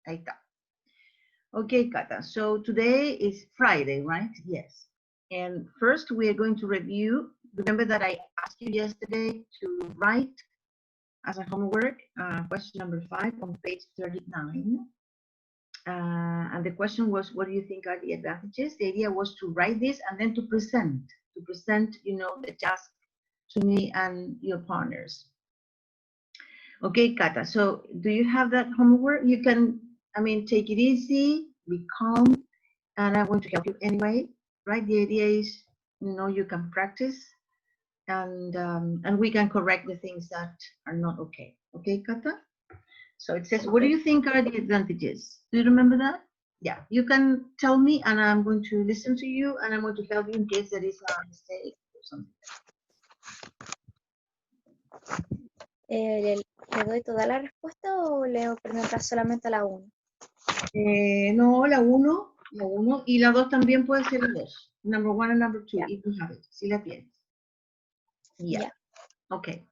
Ahí está. Okay, Kata. So today is Friday, right? Yes. And first we are going to review. Remember that I asked you yesterday to write as a homework question number 5 on page 39. And the question was, what do you think are the advantages? The idea was to write this and then to present, the task to me and your partners. Okay, Kata, so do you have that homework? You can, take it easy, be calm, and I want to help you anyway, right? The idea is, you can practice and we can correct the things that are not okay. Okay, Kata? So it says, what do you think are the advantages? Do you remember that? Yeah, you can tell me and I'm going to listen to you and I'm going to help you in case there is a mistake or something. ¿Le doy toda la respuesta o leo preguntar solamente la 1? No, la 1 y la 2 también puede ser la 2. Number 1 and number 2, if you have it, si la tienes. Yeah. Okay.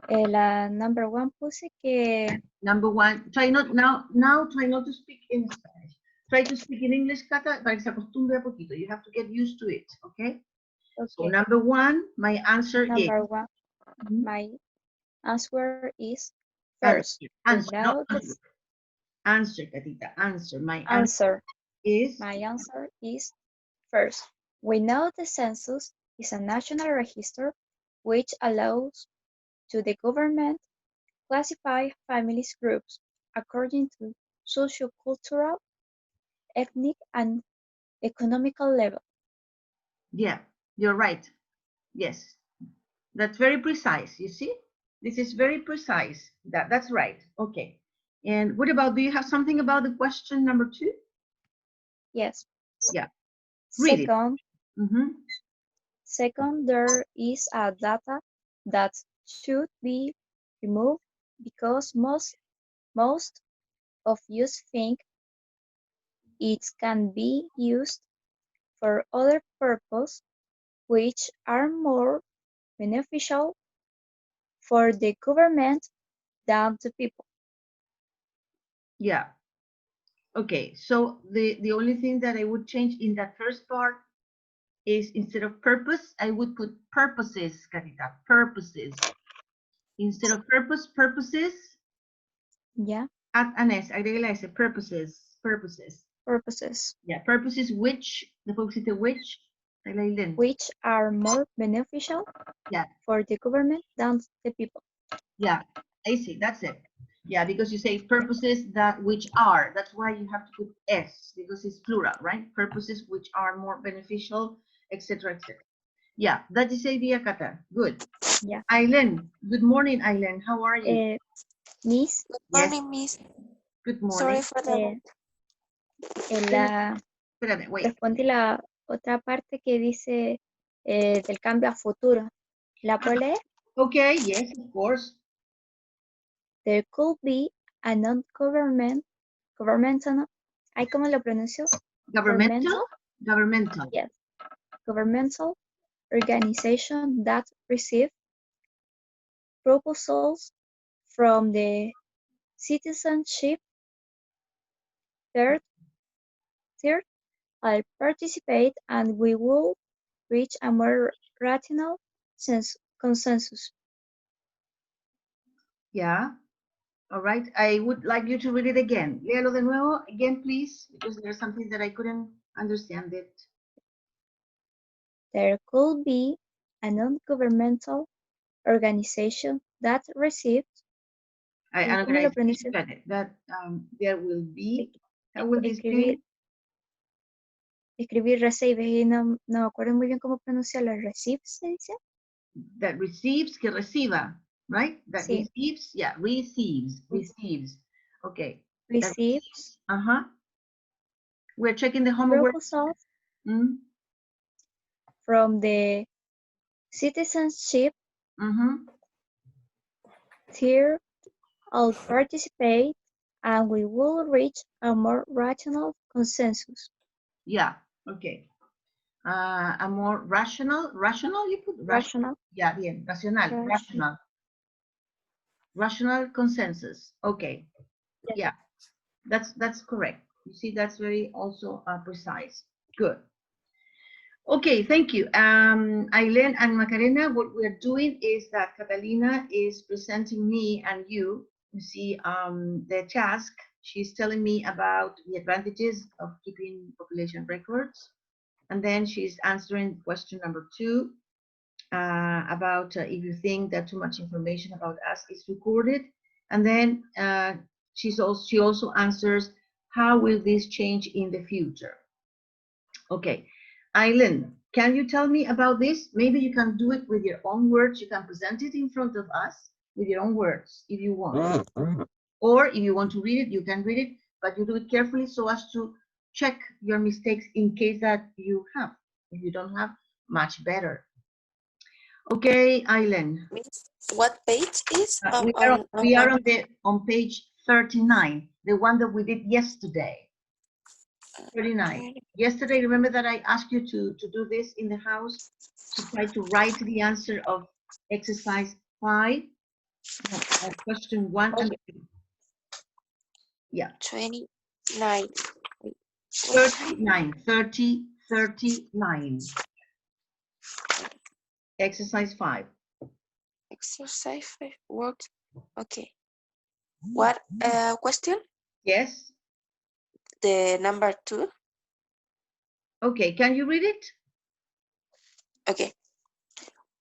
La number 1 puse que... Number 1, try not to speak in Spanish. Try to speak in English, Kata, para que se acostumbre a poquito. You have to get used to it, okay? So number 1, my answer is... Number 1, my answer is first. Answer, Katita, answer. My answer is first. We know the census is a national register which allows to the government classify families groups according to sociocultural, ethnic, and economical level. Yeah, you're right. Yes, that's very precise. You see, this is very precise. That's right. Okay. And what about? Do you have something about the question number 2? Yes. Yeah. Read Second, it. Second, there is a data that should be removed because most of you think it can be used for other purposes which are more beneficial for the government than the people. Yeah. Okay, so the only thing that I would change in that first part is instead of purpose, I would put purposes, Carita, purposes. Instead of purposes. Yeah. Add an S, agrégale S, purposes. Purposes. Yeah, purposes which, which are more beneficial for the government than the people. Yeah, I see, that's it. Yeah, because you say purposes that which are, that's why you have to put S, because it's plural, right? Purposes which are more beneficial, etc., etc. Yeah, that is the idea, Kata. Good. Yeah. Aileen, good morning, Aileen. How are you? Miss. Good morning, Miss. Good morning. Sorry for the... Respondí la otra parte que dice del cambio a futuro. ¿La puedo leer? Okay, yes, of course. There could be a non-governmental, ¿cómo lo pronuncio? Governmental? Yes. Governmental organization that receive proposals from the citizenship. Third, I participate and we will reach a more rational consensus. Yeah. All right. I would like you to read it again. Léalo de nuevo again, please, because there's something that I couldn't understand it. There could be a non-governmental organization that receives. That there will be. How will this be? Escribir receive y no me acuerdo muy bien cómo pronunciarlo. Receive se dice. That receives, que reciba, right? That sí. Receives, yeah, receives. Okay. Receives. We're checking the homework. Proposals from the citizenship. Here, I'll participate and we will reach a more rational consensus. Yeah, okay. A more rational, you put rational. Yeah, bien, rational consensus. Okay. Yeah. That's correct. You see, that's very also precise. Good. Okay, thank you. Aileen and Macarena, what we're doing is that Catalina is presenting me and you see, the task. She's telling me about the advantages of keeping population records. And then she's answering question number 2 about if you think that too much information about us is recorded. And then she also answers, how will this change in the future? Okay, Aileen, can you tell me about this? Maybe you can do it with your own words. You can present it in front of us with your own words if you want. Or if you want to read it, you can read it, but you do it carefully so as to check your mistakes in case that you have. If you don't have, much better. Okay, Aileen. What page is We are on page 39, the one that we did yesterday. 39. Yesterday, remember that I asked you to do this in the house, to try to write the answer of exercise 5, question 1 and 2. Yeah. 29. 39. Exercise 5. Exercise 5 works. Okay. What question? Yes. The number 2. Okay, can you read it? Okay.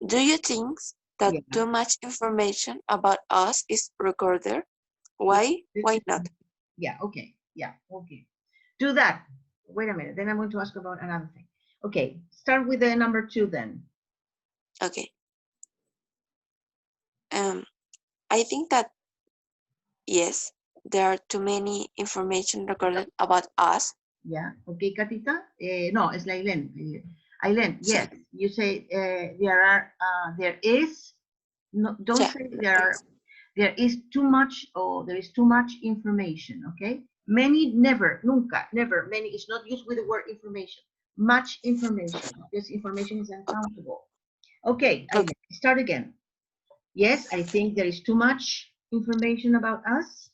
Do you think that too much information about us is recorded? Why? Why not? Yeah, okay. Yeah, okay. Do that. Wait a minute. Then I'm going to ask about another thing. Okay, start with the number 2 then. Okay. I think that yes, there are too many information recorded about us. Yeah. Okay, Katita. No, it's Aileen. Aileen, yes. You say there is. No, don't say there is too much or there is too much information. Okay. Many, never, nunca, never. Many is not used with the word information. Much information. This information is uncountable. Okay, Aileen, start again. Yes, I think there is too much information about us.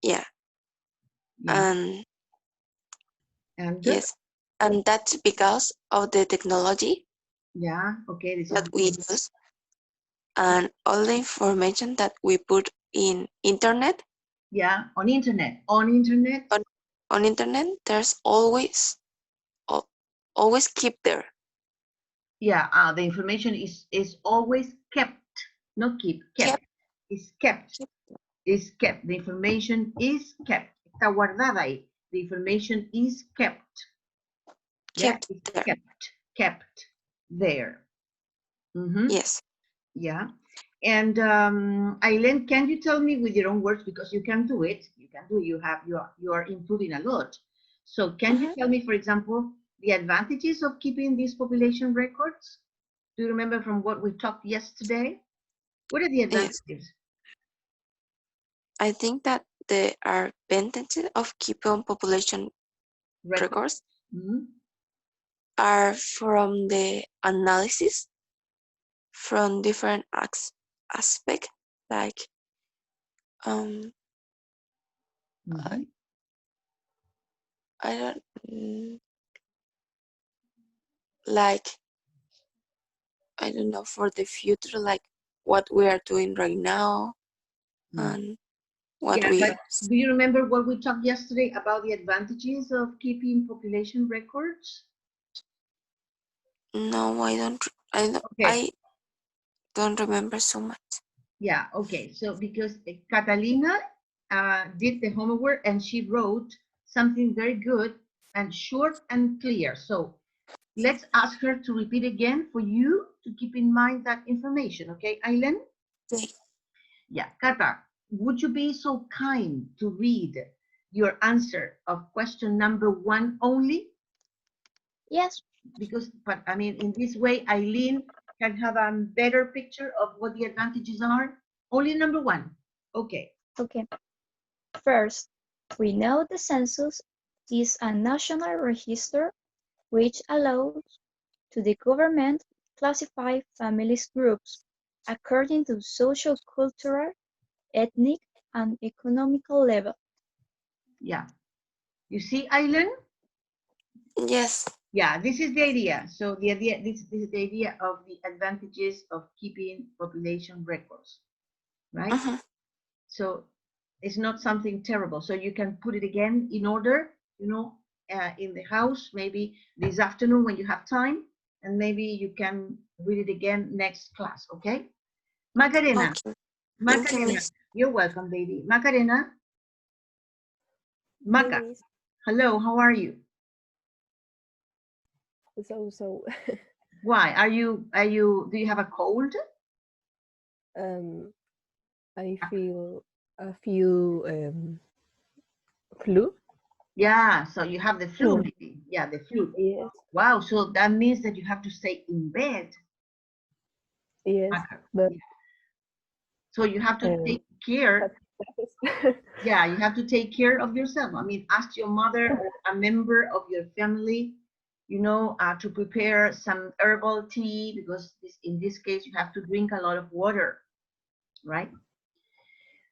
Yeah. And yes, and that's because of the technology. Yeah, okay. This that we use, and all the information that we put in internet. Yeah, on internet. On internet, there's always keep there. Yeah, the information is always kept, not kept. Is kept. Is kept. The information is kept. Está guardada ahí. The information is kept. Kept there. Kept there. Yes. Yeah. And Aileen, can you tell me with your own words, because you can do it. You are improving a lot. So can you tell me, for example, the advantages of keeping these population records? Do you remember from what we talked yesterday? What are the advantages? Yes. I think that there are advantages of keeping population records are from the analysis from different aspects, like I don't like, I don't know, for the future, like what we are doing right now and what we. But do you remember what we talked yesterday about the advantages of keeping population records? No, I don't. I don't remember so much. Yeah. Okay. So because Catalina did the homework and she wrote something very good and short and clear. So let's ask her to repeat again for you to keep in mind that information. Okay, Aileen? Okay. Yeah, Kata, would you be so kind to read your answer of question number 1 only? Yes. Because, but I mean, in this way, Aileen can have a better picture of what the advantages are. Only number 1. Okay. Okay. First, we know the census is a national register which allows to the government classify families groups according to social, cultural, ethnic, and economical level. Yeah. You see, Aileen? Yes. Yeah, this is the idea. So the idea, this is the idea of the advantages of keeping population records, right? Mhm. So it's not something terrible. So you can put it again in order, you know, in the house, maybe this afternoon when you have time, and maybe you can read it again next class, okay? Macarena, Okay. Thank you, Macarena, Miss. you're welcome, baby. Macarena, Hi, Maca, Miss. hello, how are you? So, Why? Do you have a cold? um, I feel a few flu. Yeah, so you have the flu, Mm. maybe. Yeah, the flu. Yes, Wow, so that means that you have to stay in bed. yes, Maca. but Yeah. So you have to um, take care. but that is- Yeah, you have to take care of yourself. I mean, ask your mother or a member of your family, you know, to prepare some herbal tea because in this case you have to drink a lot of water, right?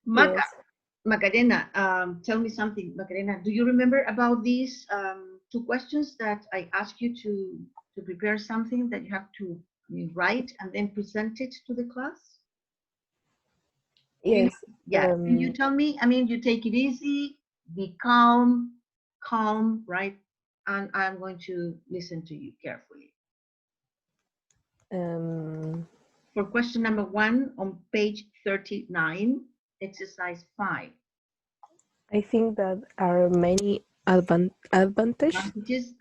Maca, yes, Macarena, tell me something, Macarena. Do you remember about these two questions that I asked you to prepare something that you have to write and then present it to the class? You, yes. yeah. Can you tell me? I mean, you take it easy, be calm, right? And I'm going to listen to you carefully. Um, For question number 1 on page 39, exercise 5. I think that are many Advantages,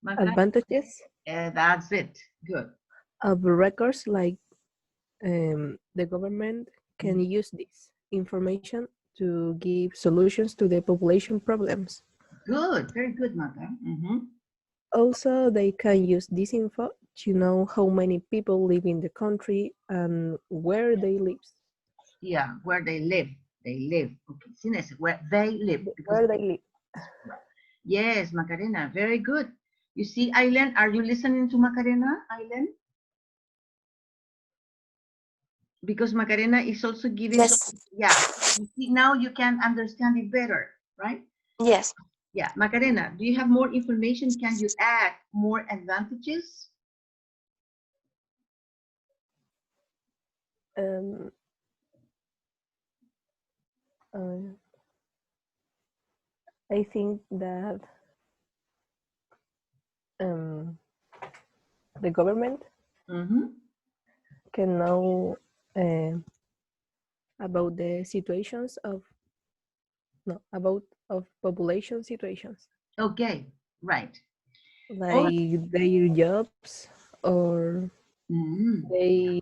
Maca. advantages That's it. Good. of records, like the government can Mhm. use this information to give solutions to the population problems. Good. Very good, Maca. Also, they can use this info to know how many people live in the country and where they live. Yeah, where they live. They live. Okay. Sines, where they live. Because Where they live. yes, Macarena, very good. You see, Aileen, are you listening to Macarena, Aileen? Because Macarena is also giving, so, Yes. yeah, you see, now you can understand it better, right? Yes. Yeah, Macarena, do you have more information? Can you add more advantages? Um, uh, I think that um, the government Mm-hmm. can know uh, about the situations of no about of population situations, Okay, right. Oh, like their jobs or mhm. their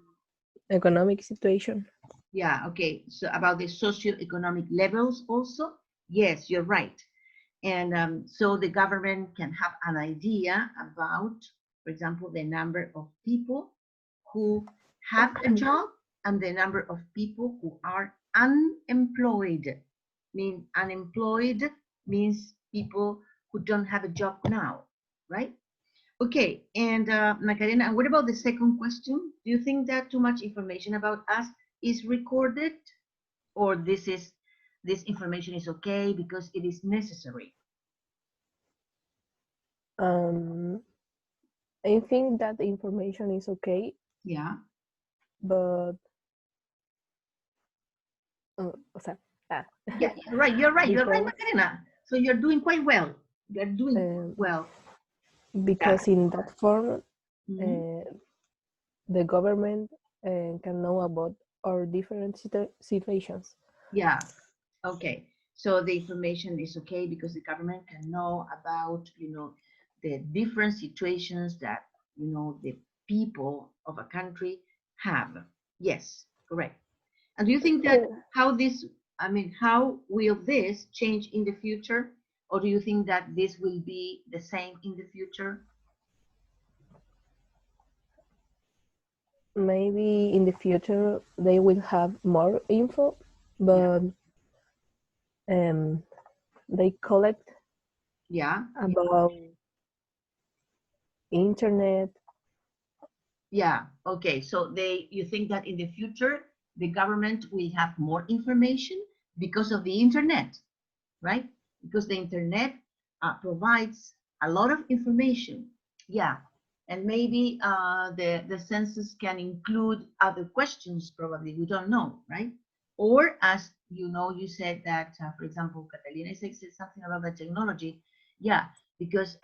economic situation. Yeah, okay. So about the socioeconomic levels also? Yes, you're right. And so the government can have an idea about, for example, the number of people who have a job and the number of people who are unemployed. Unemployed means people who don't have a job now, right? Okay, and Macarena, and what about the second question? Do you think that too much information about us is recorded, or this information is okay because it is necessary? Um, I think that the information is okay, Yeah. but o sea, ah, Yeah, you're right. You're right. You're right, because Macarena. So you're doing quite well. You're doing um, well. Yeah. because in that form, Mhm. uh, the government can know about our different situations. Yeah. Okay. So the information is okay because the government can know about, the different situations that, the people of a country have. Yes, correct. And do you think that Uh, how will this change in the future? Or do you think that this will be the same in the future? Maybe in the future they will have more info, Yeah. but um, they collect Yeah. about internet. Yeah. Okay. So you think that in the future, the government will have more information because of the internet? right? Because the internet provides a lot of information. Yeah, and maybe the census can include other questions, probably, we don't know, right? Or as you know, you said that, for example, Catalina said something about the technology. Yeah, because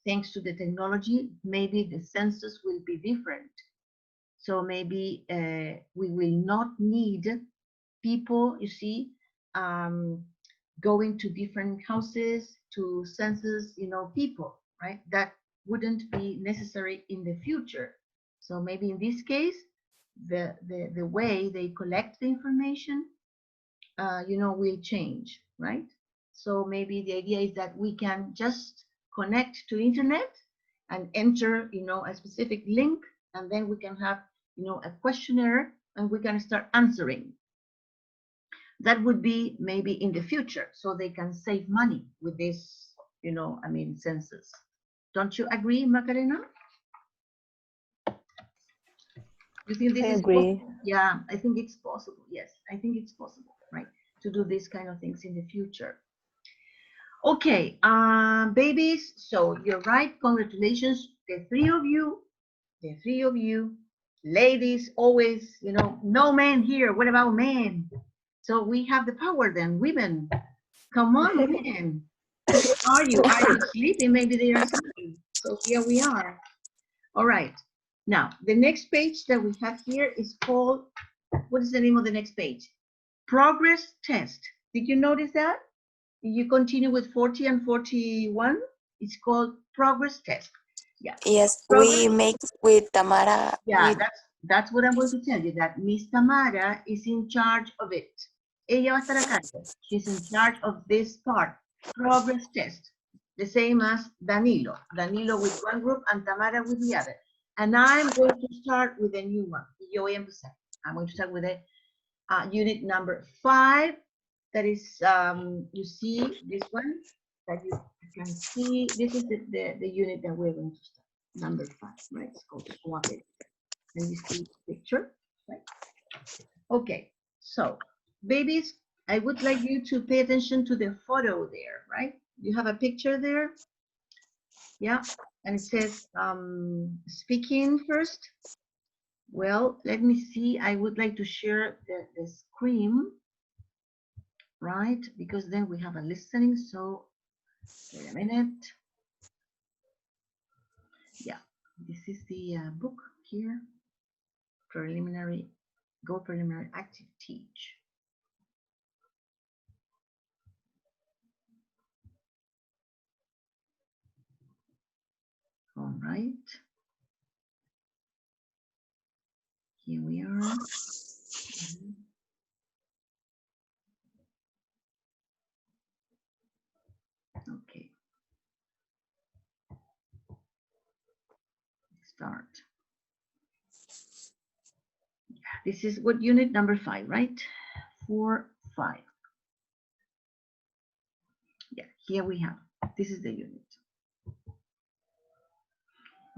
thanks to the technology, maybe the census will be different. So maybe we will not need people, you see, going to different houses to census, people, right? That wouldn't be necessary in the future. So maybe in this case, the way they collect the information, will change, right? So maybe the idea is that we can just connect to internet and enter, a specific link, and then we can have, a questionnaire, and we can start answering. That would be maybe in the future, so they can save money with this, census. Don't you agree, Macarena? You think this I is agree. possible? Yeah, I think it's possible. Yes, I think it's possible, right? To do these kind of things in the future. Okay, babies, so you're right. Congratulations, the three of you, ladies, always, no men here. What about men? So we have the power then, women. Come on, men. Where are you? Are you sleeping? Maybe they are sleeping. So here we are. All right. Now, the next page that we have here is called, what is the name of the next page? Progress test. Did you notice that? You continue with 40 and 41. It's called progress test. Yeah. Yes, Progress, we make with Tamara. yeah, With, that's what I'm going to tell you, that Miss Tamara is in charge of it. Ella va a estar a cargo. She's in charge of this part, progress test. The same as Danilo. Danilo with one group and Tamara with the other. And I'm going to start with a new one. Yo voy a empezar. I'm going to start with a unit number 5. That is, you see this one that you can see. This is the unit that we're going to start. Number 5, right? It's called Suave. And you see the picture, right? Okay, so babies, I would like you to pay attention to the photo there, right? You have a picture there. Yeah, and it says speaking first. Well, let me see. I would like to share the screen, right? Because then we have a listening. So wait a minute. Yeah, this is the book here. Preliminary, Go Preliminary Active Teach. All right. Here we are. Okay. Start. This is what unit number 5, right? 4, 5. Yeah, here we have. This is the unit.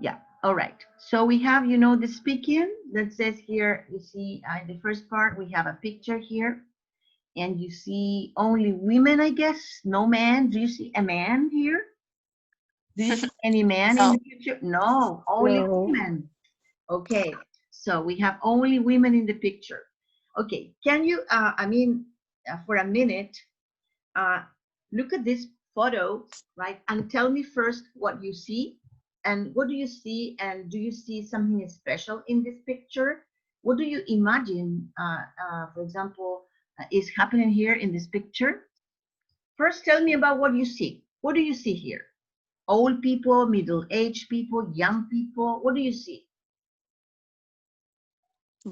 Yeah, all right. So we have, the speaking that says here, you see in the first part, we have a picture here. And you see only women, I guess, no man. Do you see a man here? Do you see any man No. in the picture? No, only No. women. Okay, so we have only women in the picture. Okay, can you, for a minute, look at this photo, right? And tell me first what you see. And what do you see? And do you see something special in this picture? What do you imagine, for example, is happening here in this picture? First, tell me about what you see. What do you see here? Old people, middle-aged people, young people. What do you see?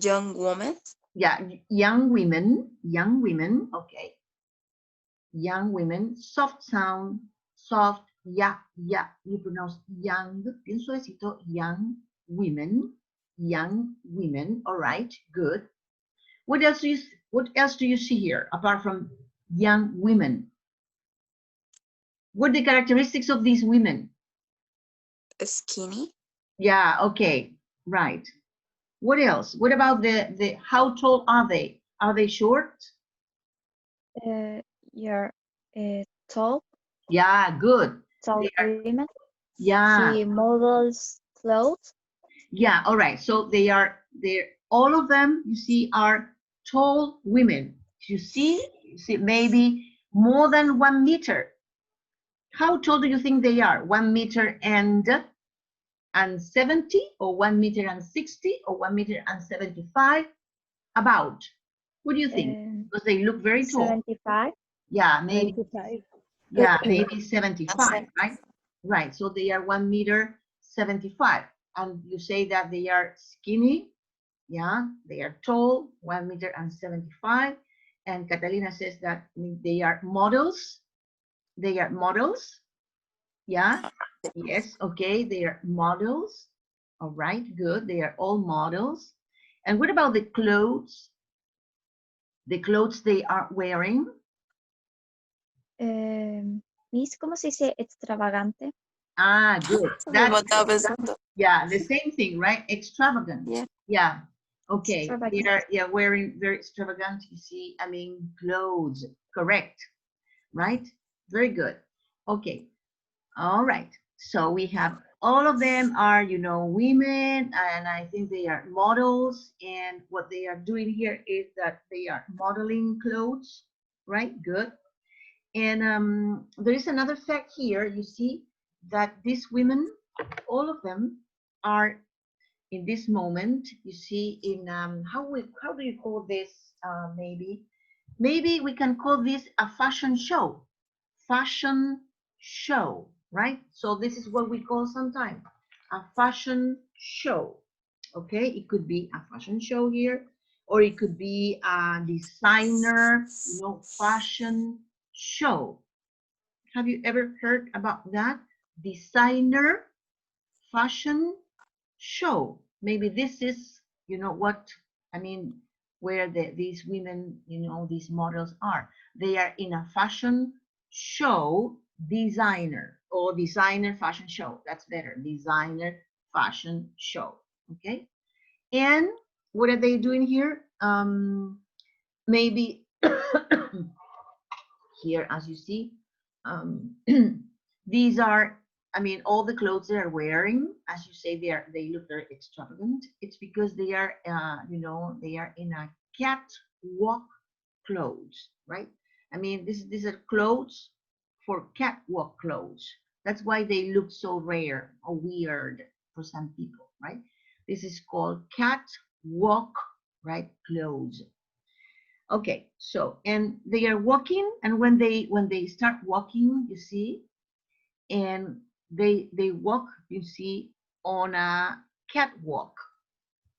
Young woman. Yeah, young women, okay. Young women, soft sound, soft, yeah, you pronounce young, bien suavecito, young women, all right, good. What else do you see here, apart from young women? What are the characteristics of these women? Skinny. Yeah, okay, right. What else? What about how tall are they? Are they short? Yeah, Tall Yeah, good. They are, women. yeah, She models clothes. yeah, all right. So they're all of them, you see, are tall women. You see maybe more than 1 meter. How tall do you think they are? 1 meter and 70, or 1 meter and 60, or 1 meter and 75? About. What do you think? Because they look very tall. 75. Yeah, maybe. 95. Yeah, maybe 75, Seven. right? Right. So they are 1 meter 75. And you say that they are skinny. Yeah, they are tall, 1 meter and 75. And Catalina says that they are models. They are models. Yeah. Yes. Okay. They are models. All right. Good. They are all models. And what about the clothes? The clothes they are wearing? Miss, ¿cómo se dice extravagante? Ah, good. Mismo That's estaba pensando. yeah, the same thing, right? Extravagant. Yeah. Yeah. Okay. They Extravagant. are, yeah, wearing very extravagant, you see, I mean, clothes. Correct. Right? Very good. Okay. All right. So we have all of them are, you know, women, and I think they are models. And what they are doing here is that they are modeling clothes, right? Good. And there is another fact here. You see that these women, all of them, are in this moment. You see, in how do you call this? Maybe we can call this a fashion show. Fashion show, right? So this is what we call sometimes a fashion show. Okay, it could be a fashion show here, or it could be a designer, you know, fashion show. Have you ever heard about that? Designer fashion show. Maybe this is, you know, what I mean, where these women, you know, these models are. They are in a fashion show, designer, or designer fashion show. That's better. Designer fashion show. Okay. And what are they doing here? Maybe here, as you see, these are, I mean, all the clothes they are wearing, as you say, they look very extravagant. It's because they are, you know, they are in a catwalk clothes, right? I mean, these are clothes for catwalk clothes. That's why they look so rare or weird for some people, right? This is called catwalk, right? Clothes. Okay, so and they are walking, and when they start walking, you see, and they walk, you see, on a catwalk.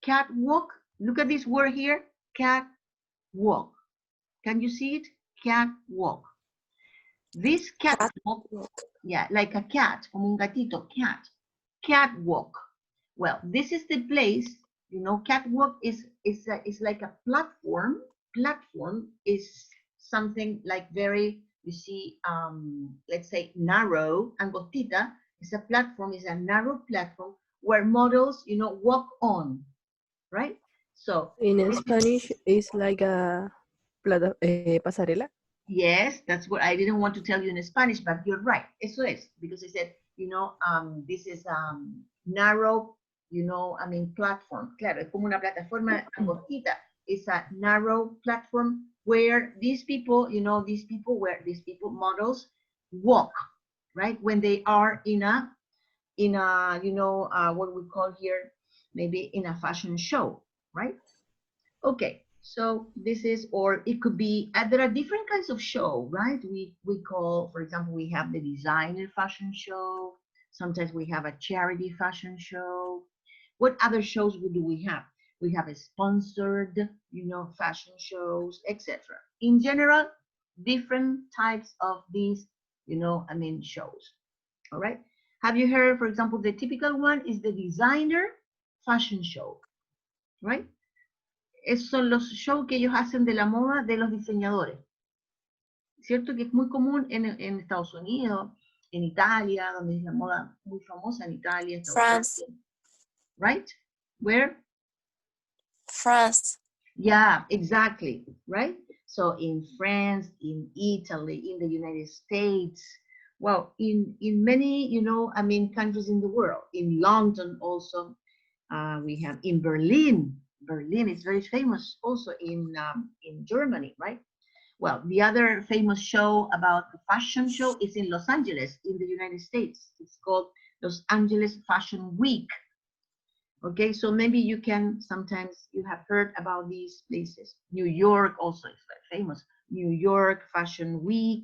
Catwalk. Look at this word here, catwalk. Can you see it? Catwalk. This catwalk, yeah, like a cat, como un gatito, cat. Catwalk. Well, this is the place, you know, catwalk is like a platform. Platform is something like very, you see, let's say narrow. Angostita is a platform, is a narrow platform where models, you know, walk on, right? So In Spanish, it's like a pasarela. yes, that's what I didn't want to tell you in Spanish, but you're right. Eso es, because I said, you know, this is narrow, you know, I mean, platform. Claro, es como una plataforma angostita. It's a narrow platform where these people, you know, these people models walk, right? When they are in a, you know, what we call here, maybe in a fashion show, right? Okay, so this is, or it could be, there are different kinds of show, right? We call, for example, we have the designer fashion show. Sometimes we have a charity fashion show. What other shows do we have? We have a sponsored, you know, fashion shows, etc. In general, different types of these, you know, I mean, shows. All right. Have you heard, for example, the typical one is the designer fashion show, right? Esos son los shows que ellos hacen de la moda de los diseñadores. ¿Cierto? Que es muy común en Estados Unidos, en Italia, donde es la moda muy famosa en Italia, France. Unidos. Right? Where? France. Yeah, exactly. Right? So in France, in Italy, in the United States, well, in many, you know, I mean, countries in the world. In London also, we have in Berlin. Berlin is very famous also in Germany, right? Well, the other famous show about the fashion show is in Los Angeles, in the United States. It's called Los Angeles Fashion Week. Okay, so maybe you can, sometimes you have heard about these places. New York also is very famous. New York Fashion Week.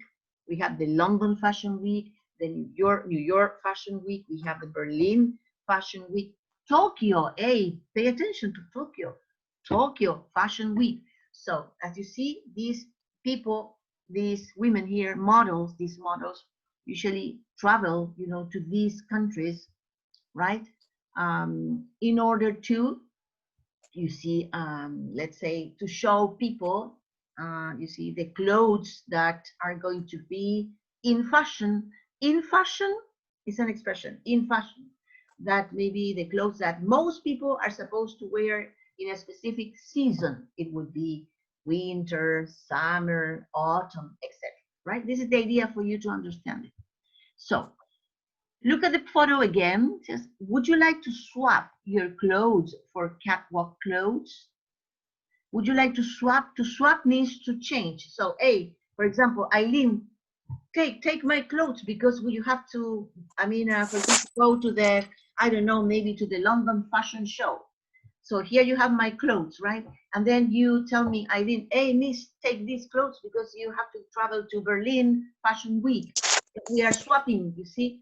We have the London Fashion Week, the New York Fashion Week. We have the Berlin Fashion Week. Tokyo, hey, pay attention to Tokyo. Tokyo Fashion Week. So as you see, these people, these women here, models, these models usually travel, you know, to these countries, right? In order to, you see, let's say, to show people, you see, the clothes that are going to be in fashion. In fashion is an expression, in fashion, that maybe the clothes that most people are supposed to wear in a specific season. It would be winter, summer, autumn, etc. Right? This is the idea for you to understand it. So look at the photo again. It says, would you like to swap your clothes for catwalk clothes? Would you like to swap? To swap means to change. So, hey, for example, Eileen, take my clothes because you have to, I mean, for example, go to the, I don't know, maybe to the London fashion show. So here you have my clothes, right? And then you tell me, Eileen, hey, miss, take these clothes because you have to travel to Berlin Fashion Week. We are swapping, you see,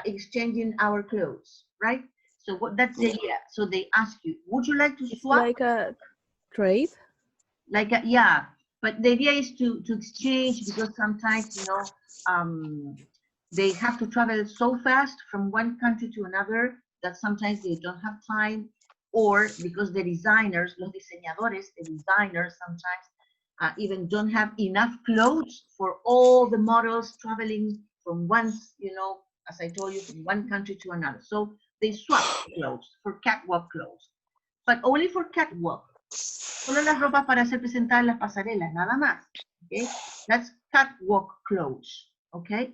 exchanging our clothes, right? So that's the idea. So they ask you, would you like to swap? Like a trade? Like, yeah, but the idea is to exchange, because sometimes, you know, they have to travel so fast from one country to another that sometimes they don't have time, or because the designers, los diseñadores, the designers sometimes even don't have enough clothes for all the models traveling from one, you know, as I told you, from one country to another. So they swap clothes for catwalk clothes, but only for catwalk. Solo las ropas para ser presentadas en las pasarelas, nada más. Okay, that's catwalk clothes. Okay.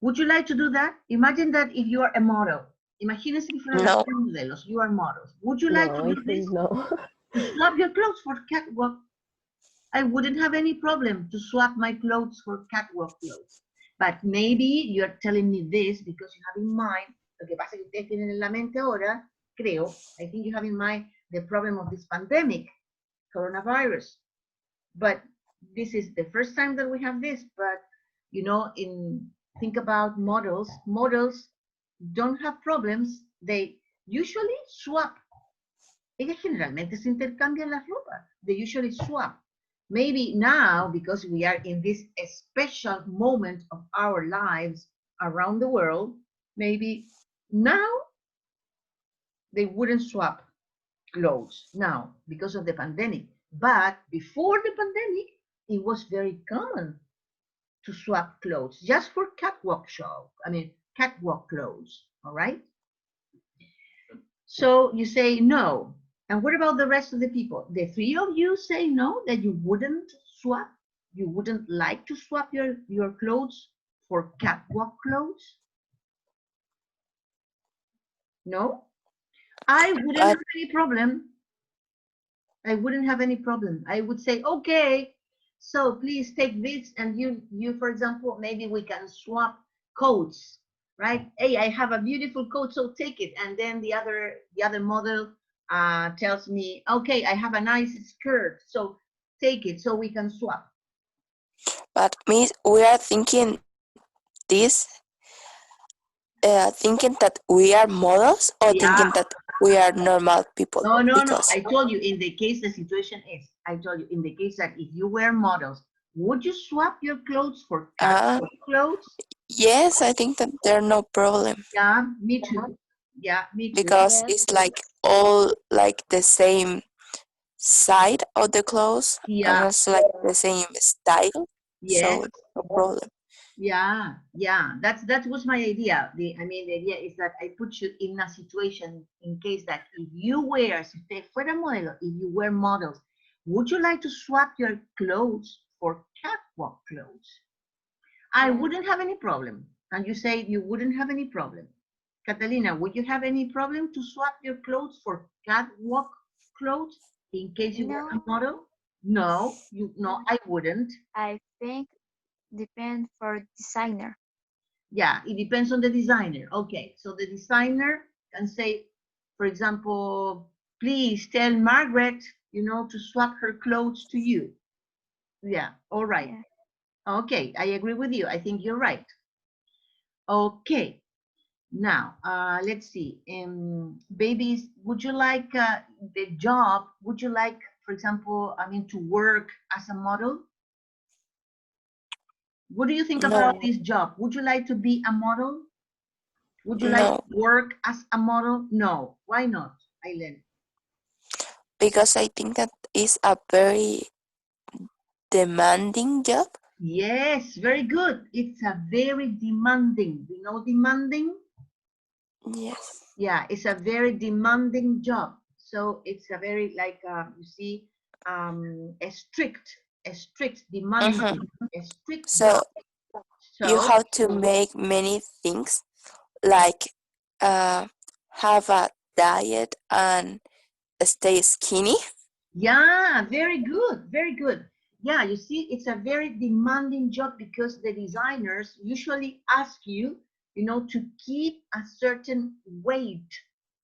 Would you like to do that? Imagine that if you are a model. Imagínense que fueran No. modelos. You are models. Would you like to No, I do this? think no. To swap your clothes for catwalk? I wouldn't have any problem to swap my clothes for catwalk clothes. But maybe you're telling me this because you have in mind, lo que pasa es que ustedes tienen en la mente ahora, creo, I think you have in mind the problem of this pandemic, coronavirus. But this is the first time that we have this, but you know, think about models. Models don't have problems. They usually swap. Ellas generalmente se intercambian las ropas. They usually swap. Maybe now, because we are in this special moment of our lives around the world, maybe now they wouldn't swap clothes now because of the pandemic. But before the pandemic, it was very common to swap clothes just for catwalk show. I mean, catwalk clothes, all right? So you say no. And what about the rest of the people? The three of you say no, that you wouldn't swap? You wouldn't like to swap your clothes for catwalk clothes? No? I wouldn't have any problem. I wouldn't have any problem. I would say, okay, so please take this, and you, for example, maybe we can swap coats, right? Hey, I have a beautiful coat, so take it. And then the other model tells me, okay, I have a nice skirt, so take it, so we can swap. But Miss, we are thinking this, thinking that we are models, or thinking that we are normal people? No. I told you, in the case the situation is, I told you, in the case that if you were models, would you swap your clothes for catwalk clothes? Yes, I think that there's no problem. Yeah, me too. Yeah, me too. Because it's like all like the same side of the clothes, and also like the same style. Yes. So no problem. Yeah. That was my idea. The idea is that I put you in a situation in case that if you were, si usted fuera modelo, if you were models, would you like to swap your clothes for catwalk clothes. I Yeah. wouldn't have any problem. And you say you wouldn't have any problem. Catalina, would you have any problem to swap your clothes for catwalk clothes in case you were a No, model? No, no, I wouldn't. I think depend for designer. Yeah, it depends on the designer. Okay, so the designer can say, for example, please tell Margaret, to swap her clothes to you. Yeah, all right. Yeah. Okay, I agree with you. I think you're right. Okay, now let's see. Babies, would you like the job? Would you like, for example, to work as a model? What do you think about No, this job? Would you like to be a model? Would you like no, to work as a model? No. Why not, Aileen? because I think that is a very demanding job. Yes, very good. It's a very demanding. You know demanding? Yes. Yeah, it's a very demanding job. So it's a very like you see, a strict demanding, a strict So job. you So have to make many things like have a diet and stay skinny. yeah, very good, very good. Yeah, you see, it's a very demanding job because the designers usually ask you, to keep a certain weight.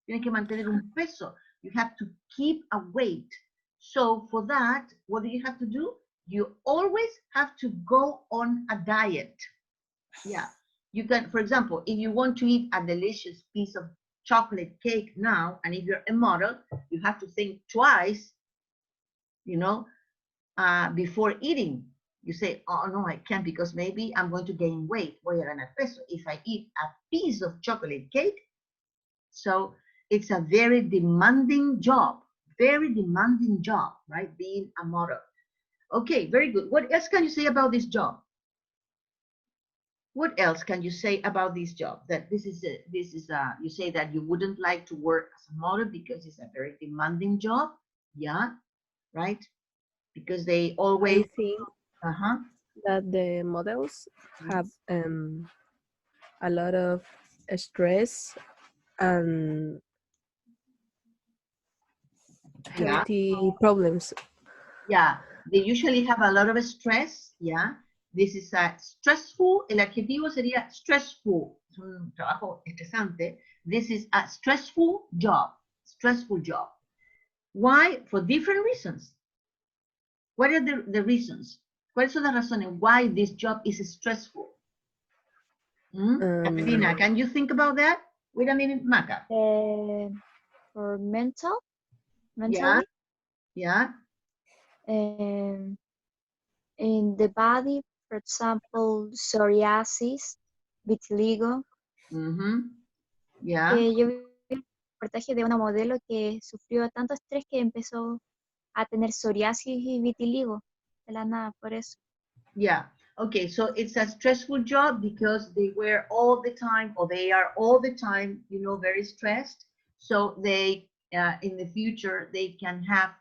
Tienen que mantener un peso. You have to keep a weight. So for that, what do you have to do? You always have to go on a diet. Yeah. You can, for example, if you want to eat a delicious piece of chocolate cake now, and if you're a model, you have to think twice, before eating. You say, oh no, I can't because maybe I'm going to gain weight. Voy a ganar peso if I eat a piece of chocolate cake. So it's a very demanding job, right? Being a model. Okay, very good. What else can you say about this job? What else can you say about this job? That you say that you wouldn't like to work as a model because it's a very demanding job. Yeah, right? Because they always, I think uh-huh. that the models have a lot of stress and Yeah, healthy problems. yeah. They usually have a lot of stress. Yeah. This is a stressful. El adjetivo sería stressful. Es un trabajo estresante. This is a stressful job. Stressful job. Why? For different reasons. What are the reasons? ¿Cuáles son las razones why this job is stressful? Catalina, can you think about that? Wait a minute, Maca. For Yeah, mentally, yeah. um, in the body, for example, psoriasis, vitiligo. Yeah. Yo vi un reportaje de una modelo que sufrió tanto estrés que empezó a tener psoriasis y vitiligo de la nada, por eso. Yeah. Okay, so it's a stressful job because they were all the time, or they are all the time, very stressed. So they, in the future, they can have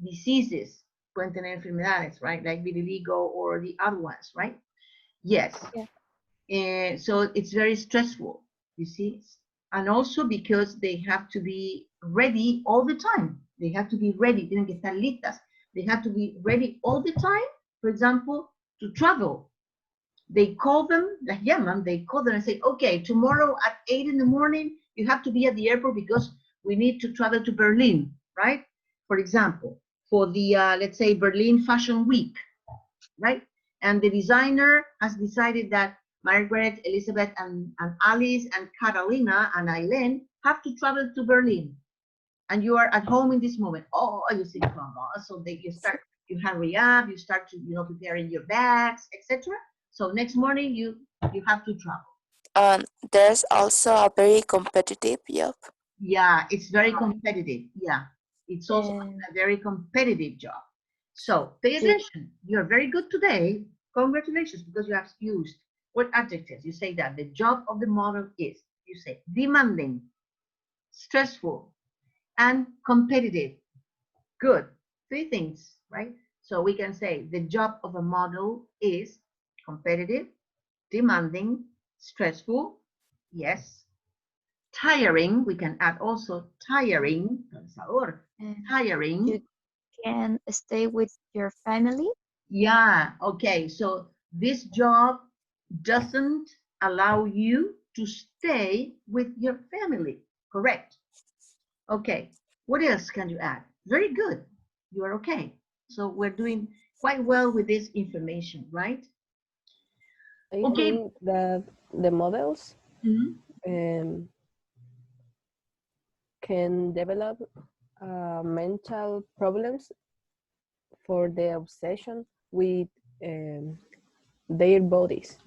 diseases, pueden tener enfermedades, right? Like vitiligo or the other ones, right? Yes. Yeah. So it's very stressful, you see? And also because they have to be ready all the time. They have to be ready, tienen que estar listas. They have to be ready all the time, for example, to travel. They call them, las llaman, they call them and say, okay, tomorrow at 8 in the morning, you have to be at the airport because we need to travel to Berlin, right? For example, for the, let's say, Berlin Fashion Week, right? And the designer has decided that Margaret, Elizabeth, and Alice, and Catalina, and Aileen have to travel to Berlin. And you are at home in this moment. Oh, you see, so you hurry up, you start to, preparing your bags, etc. So next morning you have to travel. And there's also a very competitive job. Yeah, it's very competitive. Yeah, it's also a very competitive job. So pay attention. You're very good today. Congratulations, because you have used what adjectives. You say that the job of the model is, you say, demanding, stressful, and competitive. Good. 3 things, right? So we can say the job of a model is competitive, demanding, stressful, yes. Tiring, we can add also tiring, cansador, tiring. You can stay with your family. Yeah, okay, so this job doesn't allow you to stay with your family, correct? Okay, what else can you add? Very good, you are okay. So we're doing quite well with this information, right? I Okay. think that the models Mhm. can develop mental problems for the obsession with their bodies.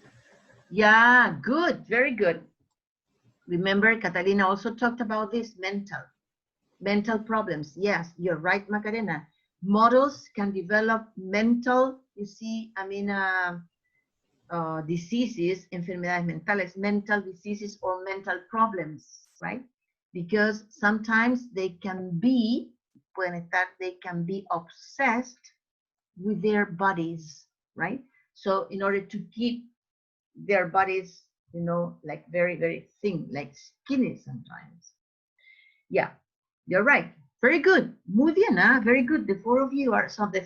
Yeah, good, very good. Remember, Catalina also talked about this mental problems. Yes, you're right, Macarena. Models can develop mental, you see, diseases, enfermedades mentales, mental diseases or mental problems, right? Because sometimes they can be obsessed with their bodies, right? So in order to keep their bodies, like very, very thin, like skinny sometimes. Yeah, you're right. Very good. Muy bien, huh? Very good. The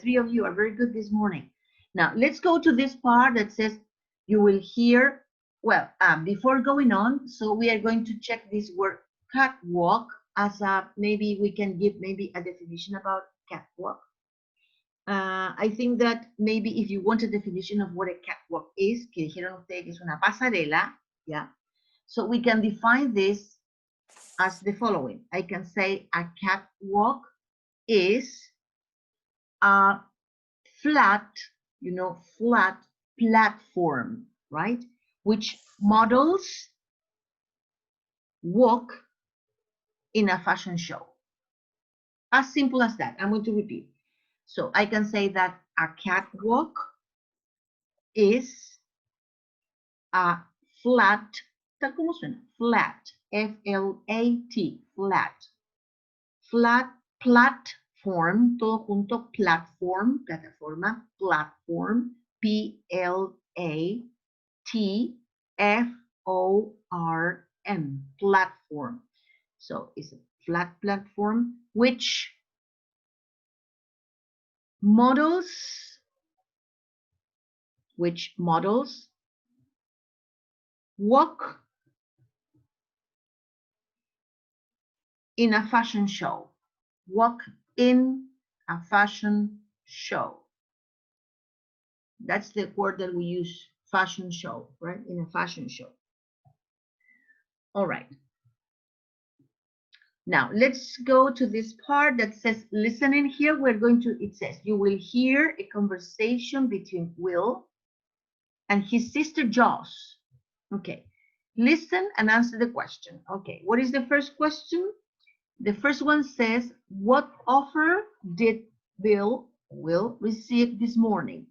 three of you are very good this morning. Now, let's go to this part that says you will hear, well, before going on, so we are going to check this word catwalk as maybe we can give maybe a definition about catwalk. I think that maybe if you want a definition of what a catwalk is, que dijeron ustedes que es una pasarela, yeah. So we can define this as the following. I can say a catwalk is a flat, flat platform, right? Which models walk in a fashion show. As simple as that. I'm going to repeat. So I can say that a catwalk is a flat, tal como suena, flat, F-L-A-T, flat platform, todo junto, plataforma, platform, P-L-A-T-F-O-R-M, platform. So it's a flat platform which models walk in a fashion show. Walk in a fashion show. That's the word that we use, fashion show, right? In a fashion show. All right. Now let's go to this part that says listening. Here it says you will hear a conversation between Will and his sister Joss. Okay, listen and answer the question. Okay, what is the first question? The first one says, what offer did Will receive this morning?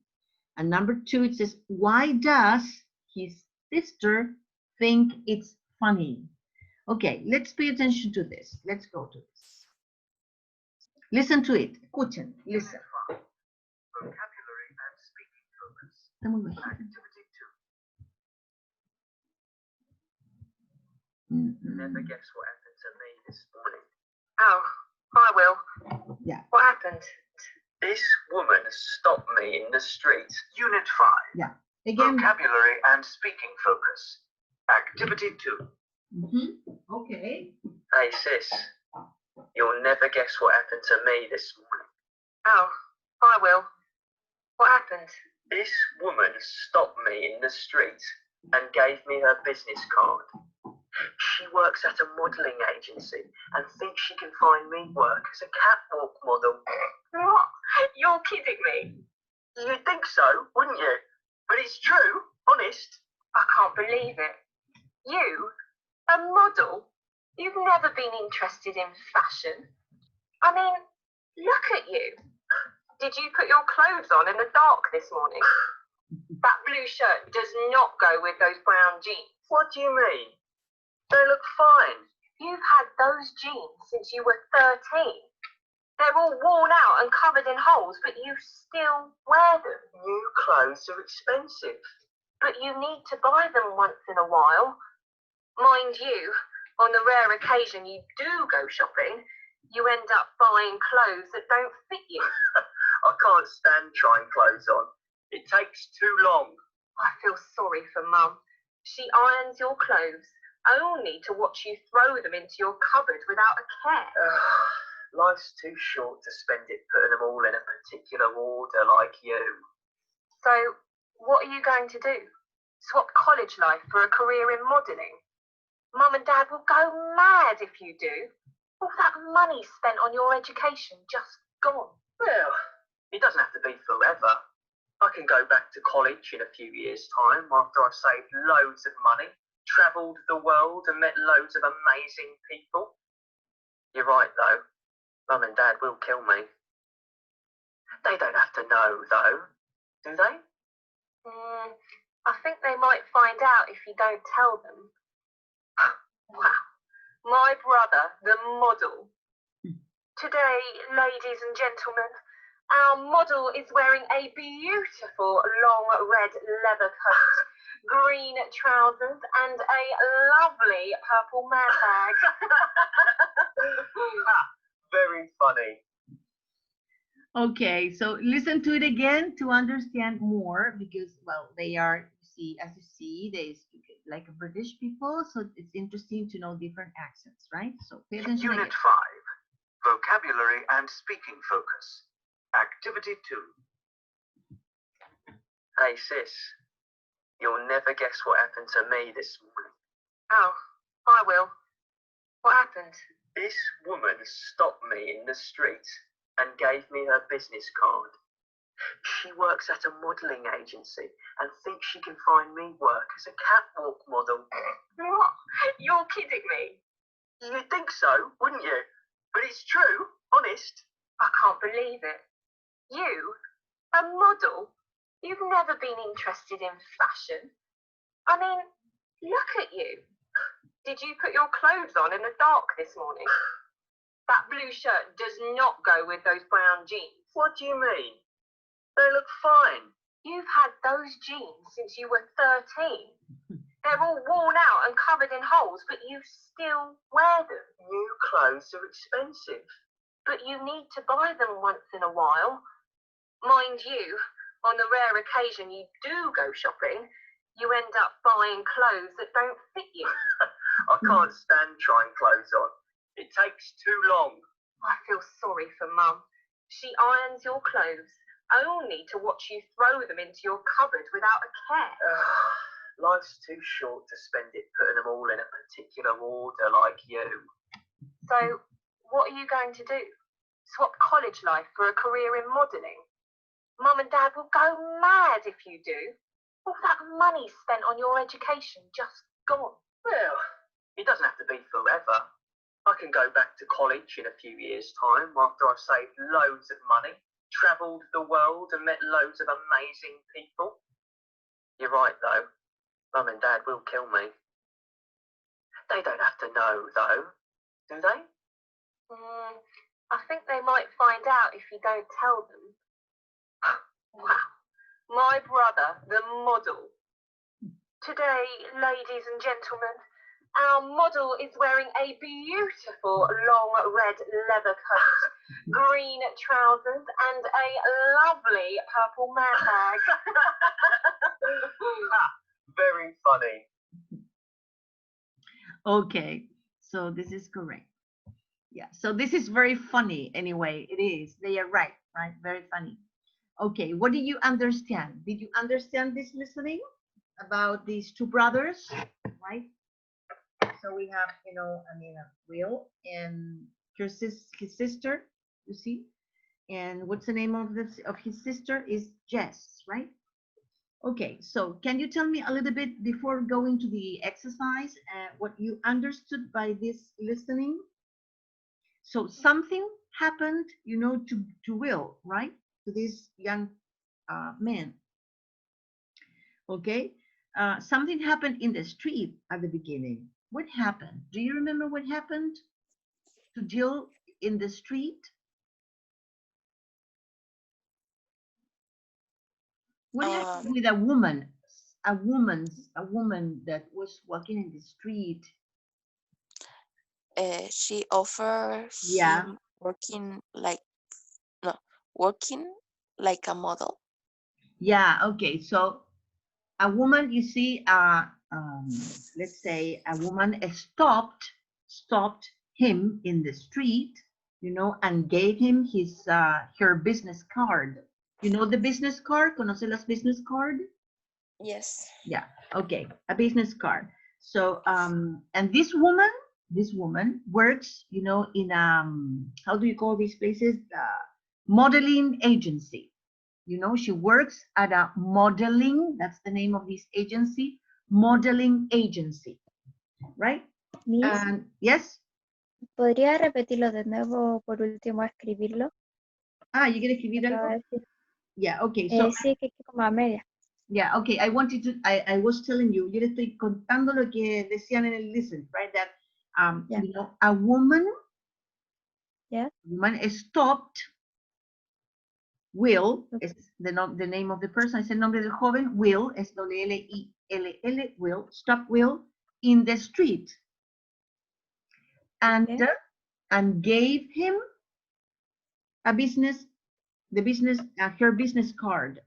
And number 2, it says, why does his sister think it's funny? Okay, let's pay attention to this. Let's go to this. Listen to it. Escuchen, listen. Vocabulary and speaking focus. Está muy bajito. Activity 2. Mm-hmm. Never guess what happened to me this morning. Oh, hi Will. Yeah. What happened? This woman stopped me in the street. Unit 5. Yeah. Again. Vocabulary and speaking focus. Activity 2. Okay. Hey sis, you'll never guess what happened to me this morning. Oh, hi Will. What happened? This woman stopped me in the street and gave me her business card. She works at a modelling agency and thinks she can find me work as a catwalk model. What? You're kidding me? You'd think so, wouldn't you? But it's true, honest. I can't believe it. You? A model? You've never been interested in fashion. I mean, look at you. Did you put your clothes on in the dark this morning? That blue shirt does not go with those brown jeans. What do you mean? They look fine. You've had those jeans since you were 13. They're all worn out and covered in holes, but you still wear them. New clothes are expensive. But you need to buy them once in a while. Mind you, on the rare occasion you do go shopping, you end up buying clothes that don't fit you. I can't stand trying clothes on. It takes too long. I feel sorry for Mum. She irons your clothes only to watch you throw them into your cupboard without a care. Life's too short to spend it putting them all in a particular order like you. So, what are you going to do? Swap college life for a career in modelling? Mum and Dad will go mad if you do. All that money spent on your education just gone. Well, it doesn't have to be forever. I can go back to college in a few years' time after I've saved loads of money, travelled the world and met loads of amazing people. You're right, though. Mum and Dad will kill me. They don't have to know, though, do they? I think they might find out if you don't tell them. Wow. My brother, the model. Today, ladies and gentlemen, our model is wearing a beautiful long red leather coat, green trousers, and a lovely purple man bag. Very funny. Okay, so listen to it again to understand more because, well, they are, as you see, they speak like a British people, so it's interesting to know different accents, right? So pay attention. Unit again. 5, Vocabulary and Speaking Focus. Activity 2. Hey sis, you'll never guess what happened to me this morning. Oh, I will. What happened? This woman stopped me in the street and gave me her business card. She works at a modelling agency and thinks she can find me work as a catwalk model. What? You're kidding me? You'd think so, wouldn't you? But it's true, honest. I can't believe it. You? A model? You've never been interested in fashion. I mean, look at you. Did you put your clothes on in the dark this morning? That blue shirt does not go with those brown jeans. What do you mean? They look fine. You've had those jeans since you were 13. They're all worn out and covered in holes, but you still wear them. New clothes are expensive. But you need to buy them once in a while. Mind you, on the rare occasion you do go shopping, you end up buying clothes that don't fit you. I can't stand trying clothes on. It takes too long. I feel sorry for Mum. She irons your clothes only to watch you throw them into your cupboard without a care. Life's too short to spend it putting them all in a particular order like you. So, what are you going to do? Swap college life for a career in modelling? Mum and Dad will go mad if you do. All that money spent on your education just gone. Well, it doesn't have to be forever. I can go back to college in a few years' time after I've saved loads of money, travelled the world and met loads of amazing people. You're right, though. Mum and Dad will kill me. They don't have to know, though, do they? I think they might find out if you don't tell them. Wow. My brother, the model. Today, ladies and gentlemen, our model is wearing a beautiful long red leather coat, green trousers, and a lovely purple man bag. Very funny. Okay, so this is correct. Yeah, so this is very funny anyway. It is. They are right? Very funny. Okay, what did you understand? Did you understand this listening about these two brothers, right? So we have, Will and his sister, you see? And what's the name of his sister is Jess, right? Okay, so can you tell me a little bit before going to the exercise, what you understood by this listening? So something happened, to Will, right? To this young man. Okay, something happened in the street at the beginning. What happened? Do you remember what happened to Jill in the street? What happened with a woman? A woman that was walking in the street. She offered Yeah. him working like a model. Yeah. Okay. So a woman, you see, let's say a woman stopped him in the street, you know, and gave him his her business card. You know the business card? ¿Conoce las business card? Yes. Yeah. Okay. A business card. So and this woman works, you know, in how do you call these places? Modeling agency. You know, she works at a modeling, that's the name of this agency, modeling agency, right? Miss, And yes. ¿podría repetirlo de nuevo por último escribirlo? You quiere escribir algo? Yeah, okay. So Sí, que como a media. yeah, okay. I wanted to. I was telling you. Yo le estoy contando lo que decían en el listen, right? That Yeah. you know, a woman. Yeah. Woman stopped. Will es the name of the person. Es el nombre del joven. Will es W-L-I-L-L. Will stop Will in the street. And Okay. And gave him a business, her business card.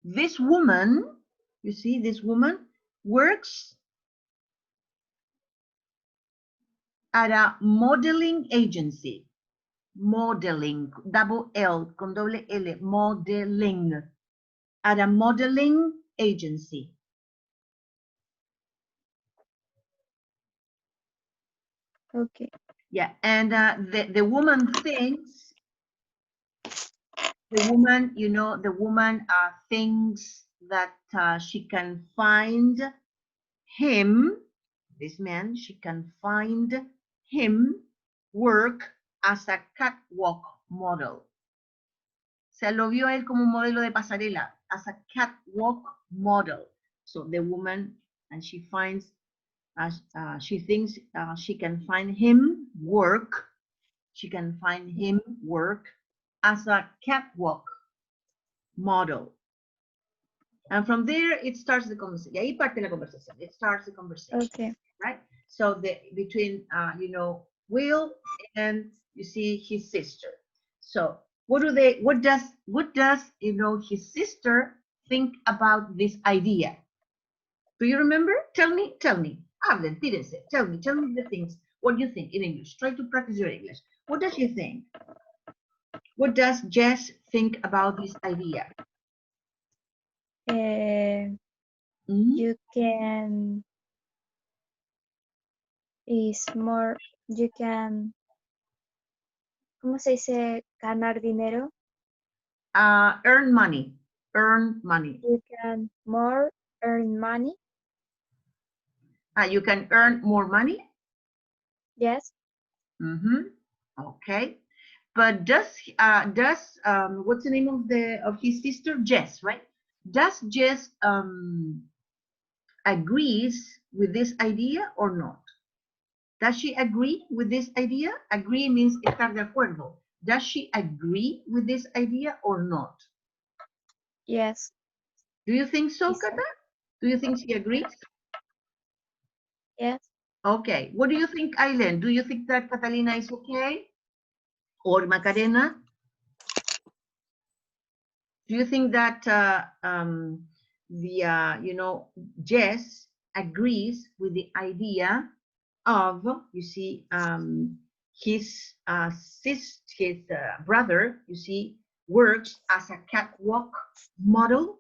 This woman, you see, this woman works at a modeling agency. Modeling, double L, con doble L, modeling, at a modeling agency. Okay. Yeah, and the woman thinks, the woman, you know, the woman thinks that she can find him, this man, she can find him work as a catwalk model. Se lo vio a él como un modelo de pasarela, as a catwalk model. So the woman, and she finds, she thinks she can find him work, she can find him work as a catwalk model. And from there, it starts the conversation. Y ahí parte la conversación. It starts the conversation. Okay. Right? So between, you know, Will and, you see, his sister. So what does, you know, his sister think about this idea? Do you remember? Tell me. Hablen, tírense. Tell me the things. What do you think in English? Try to practice your English. What does she think? What does Jess think about this idea? You can you can, ¿cómo se dice ganar dinero? Earn money. You can earn money. You can earn more money? Yes. Okay. But does what's the name of his sister? Jess, right? Does Jess agrees with this idea or not? Does she agree with this idea? Agree means estar de acuerdo. Does she agree with this idea or not? Yes. Do you think so, Kata? Do you think she agrees? Yes. Okay. What do you think, Aileen? Do you think that Catalina is okay? Or Macarena? Do you think that you know, Jess agrees with the idea of, you see, his brother, you see, works as a catwalk model?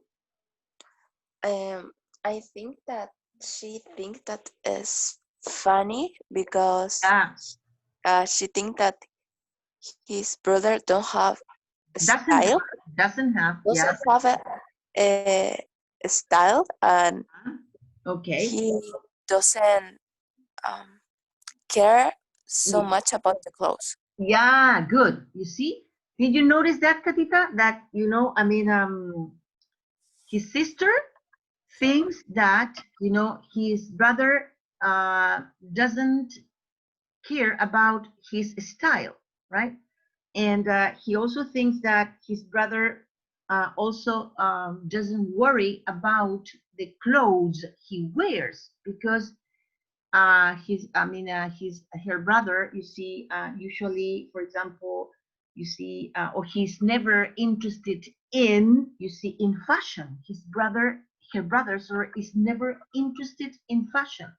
I think that she thinks that is funny because she thinks that his brother don't have a style. Doesn't have a style, and okay, he doesn't care so much about the clothes. Yeah, good. You see, did you notice that, Katita? That, you know, I mean, his sister thinks that, you know, his brother doesn't care about his style, right? And he also thinks that his brother also doesn't worry about the clothes he wears, because her brother, you see, usually, for example, you see, or he's never interested in, you see, in fashion. Her brother, sorry, is never interested in fashion,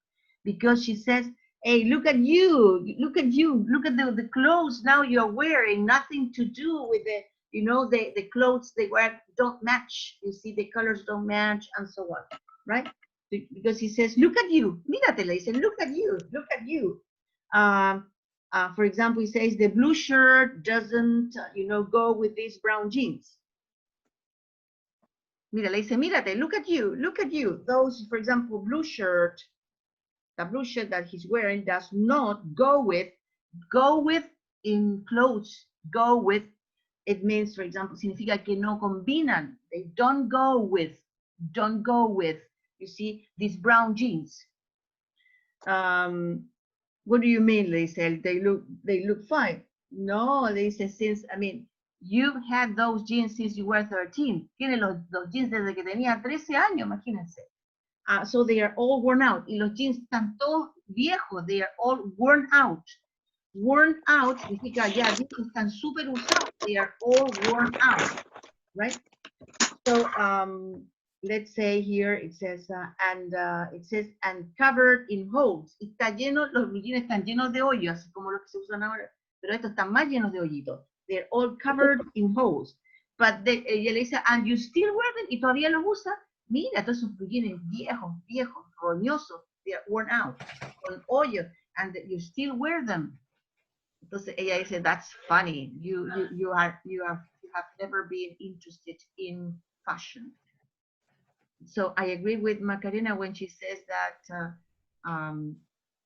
because she says, hey, look at you, look at you, look at the clothes now you're wearing, nothing to do with the, you know, the clothes they wear don't match, you see, the colors don't match, and so on, right? Because he says, look at you, mírate, le dice, look at you, look at you. For example, he says, the blue shirt doesn't, you know, go with these brown jeans. Mira, le dice, mírate, look at you, look at you. Those, for example, blue shirt, the blue shirt that he's wearing does not go with in clothes, go with, it means, for example, significa que no combinan, they don't go with, you see, these brown jeans. What do you mean, they said, they look fine? No, they said, since, I mean, you've had those jeans since you were 13. Tiene los jeans desde que tenía 13 años, imagínense. So they are all worn out. Y los jeans están todos viejos. They are all worn out. Worn out significa ya, están súper usados. They are all worn out, right? So let's say here it says, and covered in holes. Está lleno, los blue jeans están llenos de hoyos, así como los que se usan ahora. Pero estos están más llenos de hoyitos. They're all covered in holes. But ella le dice, and you still wear them, y todavía los usa. Mira, todos esos blue jeans viejos, roñosos, they are worn out, con hoyos, and you still wear them. Entonces ella dice, that's funny. You have never been interested in fashion. So I agree with Macarena when she says that,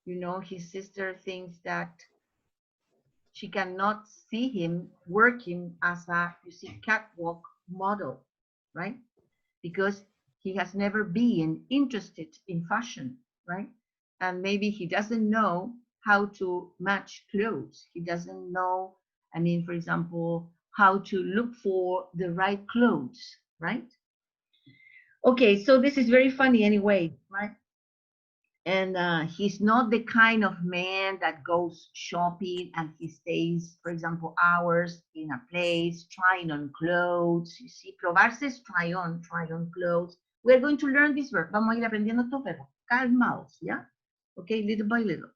you know, his sister thinks that she cannot see him working as a, you see, catwalk model, right? Because he has never been interested in fashion, right? And maybe he doesn't know how to match clothes. He doesn't know, I mean, for example, how to look for the right clothes, right? Okay, so this is very funny anyway, right? And he's not the kind of man that goes shopping and he stays, for example, hours in a place trying on clothes. You see, probarse es try on clothes. We're going to learn this verb. Vamos a ir aprendiendo estos verbos. Calmaos, yeah? Okay, little by little.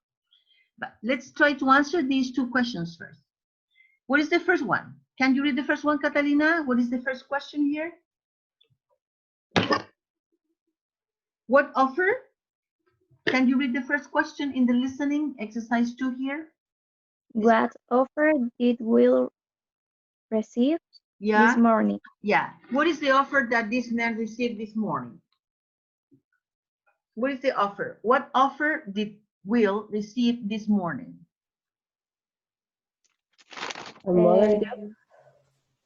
But let's try to answer these two questions first. What is the first one? Can you read the first one, Catalina? What is the first question here? What offer? Can you read the first question in the listening exercise 2 here? What offer did Will receive this morning? Yeah. What is the offer that this man received this morning? What is the offer? What offer did Will receive this morning? A model job.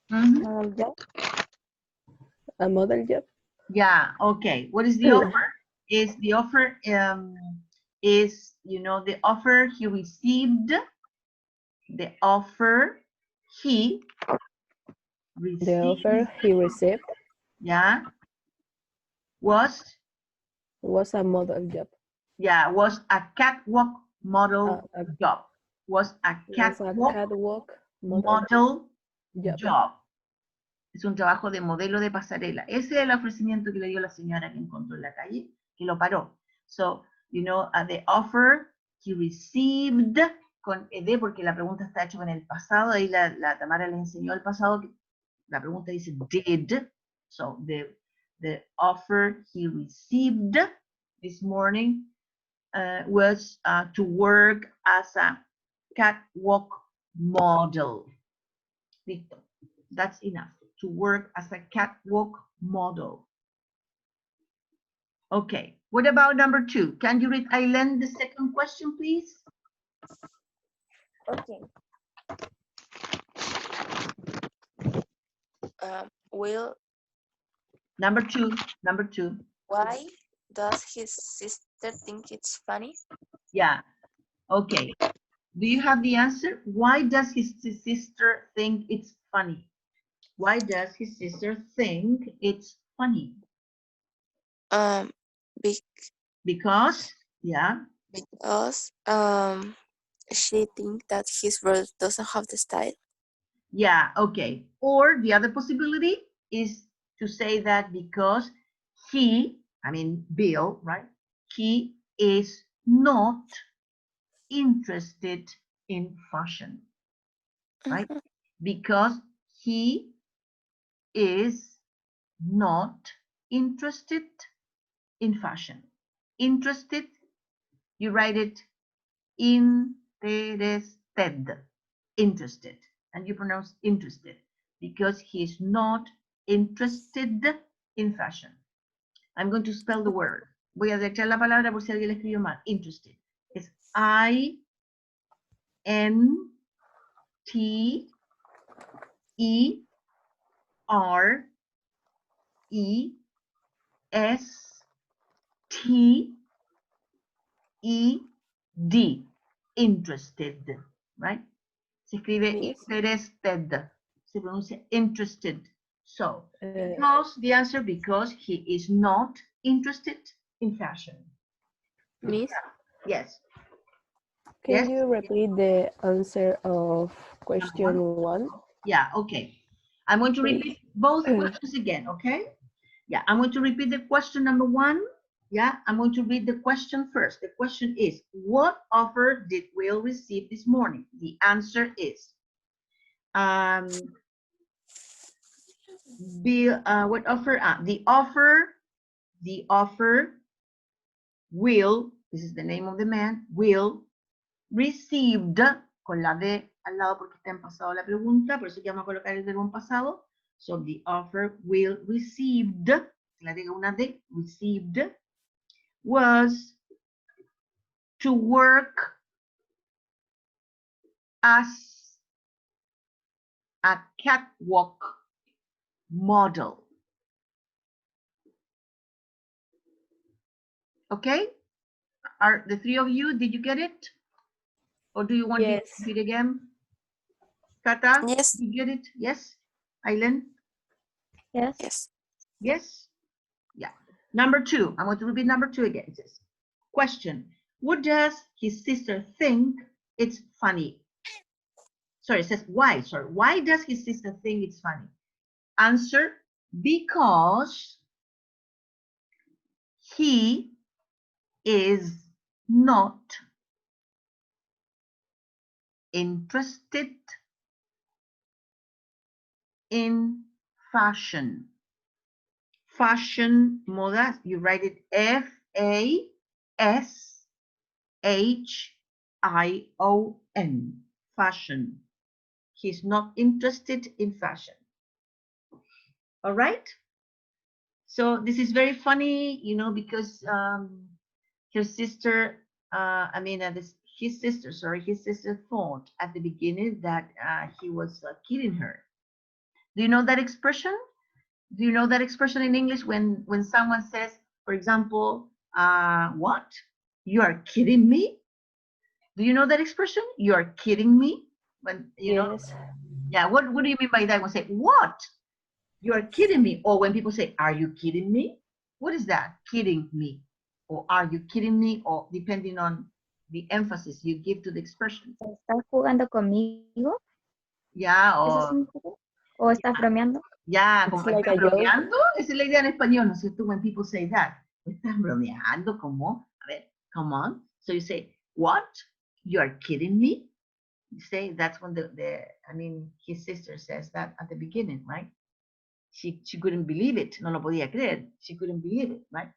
Model job. A model job. Yeah. Okay. What is the offer? Is the offer is, you know, the offer he received, the offer he received. The offer he received, yeah, was a model job. Yeah, was a catwalk model job. Was a catwalk model job. Es un trabajo de modelo de pasarela. Ese es el ofrecimiento que le dio la señora que encontró en la calle, que lo paró. So, you know, the offer he received, con ed, porque la pregunta está hecha con el pasado, ahí la Tamara le enseñó el pasado, la pregunta dice did, so the offer he received this morning was to work as a catwalk model. Listo. That's enough. To work as a catwalk model. Okay, what about number 2? Can you read, Aileen, the second question, please? Okay. Will. Number two. Why does his sister think it's funny? Yeah, okay. Do you have the answer? Why does his sister think it's funny? Why does his sister think it's funny? Because, yeah. Because she thinks that his brother doesn't have the style. Yeah, okay. Or the other possibility is to say that because he, I mean Bill, right? He is not interested in fashion, right? Because he is not interested in fashion. Interested, you write it interested, interested, and you pronounce interested because he's not interested in fashion. I'm going to spell the word. Voy a deletrear la palabra por si alguien la escribió mal. Interested. Es I-N-T-E-R-E-S-T-E-D. Interested, right? Se escribe interested. Se pronuncia interested. So, because the answer, because he is not interested in fashion. Miss? Yes. Can you repeat the answer of question 1? Yeah, okay. I'm going to repeat both questions again, okay? Yeah, I'm going to repeat the question number 1. Yeah, I'm going to read the question first. The question is, what offer did Will receive this morning? The answer is, what offer? The offer Will, this is the name of the man, Will received, con la D al lado porque está en pasado la pregunta, por eso que vamos a colocar el verbo en pasado. So the offer Will received, le agrega una D, received, was to work as a catwalk model. Okay? Are the three of you, did you get it? Or do you want me to repeat again? Kata? Yes. Did you get it? Yes? Aileen? Yes. Yes. Yes? Yeah. Number 2. I'm going to repeat number 2 again. It says, question. What does his sister think it's funny? Sorry, it says why. Sorry. Why does his sister think it's funny? Answer, because he is not interested in fashion. Fashion, moda, you write it F-A-S-H-I-O-N, fashion. He's not interested in fashion. All right? So this is very funny, you know, because her sister, his sister thought at the beginning that he was kidding her. Do you know that expression? Do you know that expression in English when someone says, for example, what? You are kidding me? Do you know that expression? You are kidding me? When you know, yeah. What do you mean by that? When say what? You are kidding me? Or when people say, are you kidding me? What is that? Kidding me? Or are you kidding me? Or depending on the emphasis you give to the expression. ¿Estás jugando conmigo? Yeah, ¿O estás bromeando? Yeah, como estás bromeando. Esa es la idea en español, ¿no es cierto? When people say that. ¿Estás bromeando? ¿Cómo? A ver, come on. So you say, what? You are kidding me? You say that's when his sister says that at the beginning, right? She couldn't believe it. No lo podía creer. She couldn't believe it, right?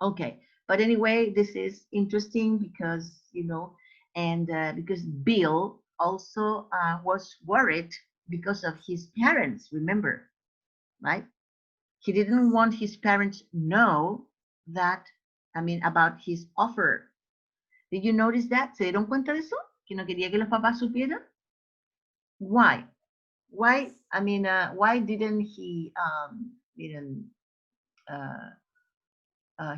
Okay. But anyway, this is interesting because, you know, and because Bill also was worried because of his parents, remember, right? He didn't want his parents know that, about his offer. Did you notice that? ¿Se dieron cuenta de eso? Que no quería que los papás supieran? Why? Why? Why didn't he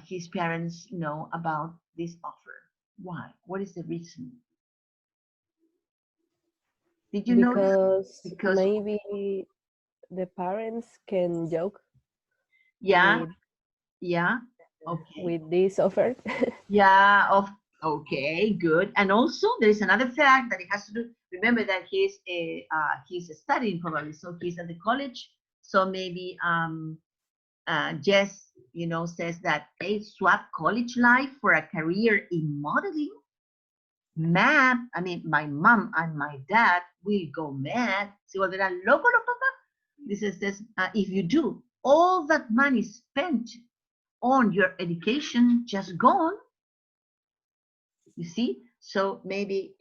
his parents know about this offer? Why? What is the reason? Did you notice? Because maybe the parents can joke. Yeah. With, yeah. Okay. With this offer. Yeah. Okay. Good. And also, there is another fact that it has to do. Remember that he's studying probably, so he's at the college. So maybe Jess, says that, hey, swap college life for a career in modeling. Mad. I mean, my mom and my dad will go mad. Se volverán loco los papás. This says, if you do, all that money spent on your education just gone. You see? So maybe,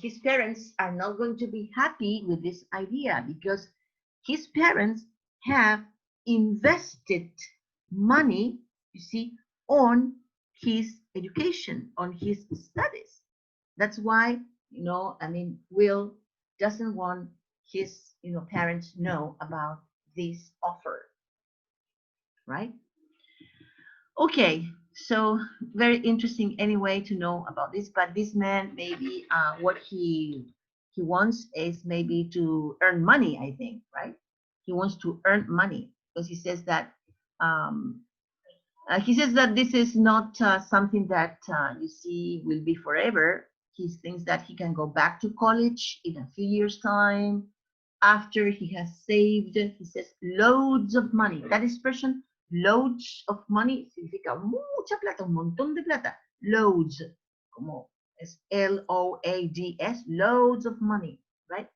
his parents are not going to be happy with this idea because his parents have invested money, you see, on his education, on his studies. That's why, Will doesn't want his, parents know about this offer, right? Okay, so very interesting anyway to know about this, but this man maybe what he wants is maybe to earn money, I think, right? He wants to earn money because he says that this is not something that you see will be forever. He thinks that he can go back to college in a few years' time after he has saved, he says, loads of money. That expression, loads of money, significa mucha plata, un montón de plata. Loads, como es L-O-A-D-S, loads of money, right?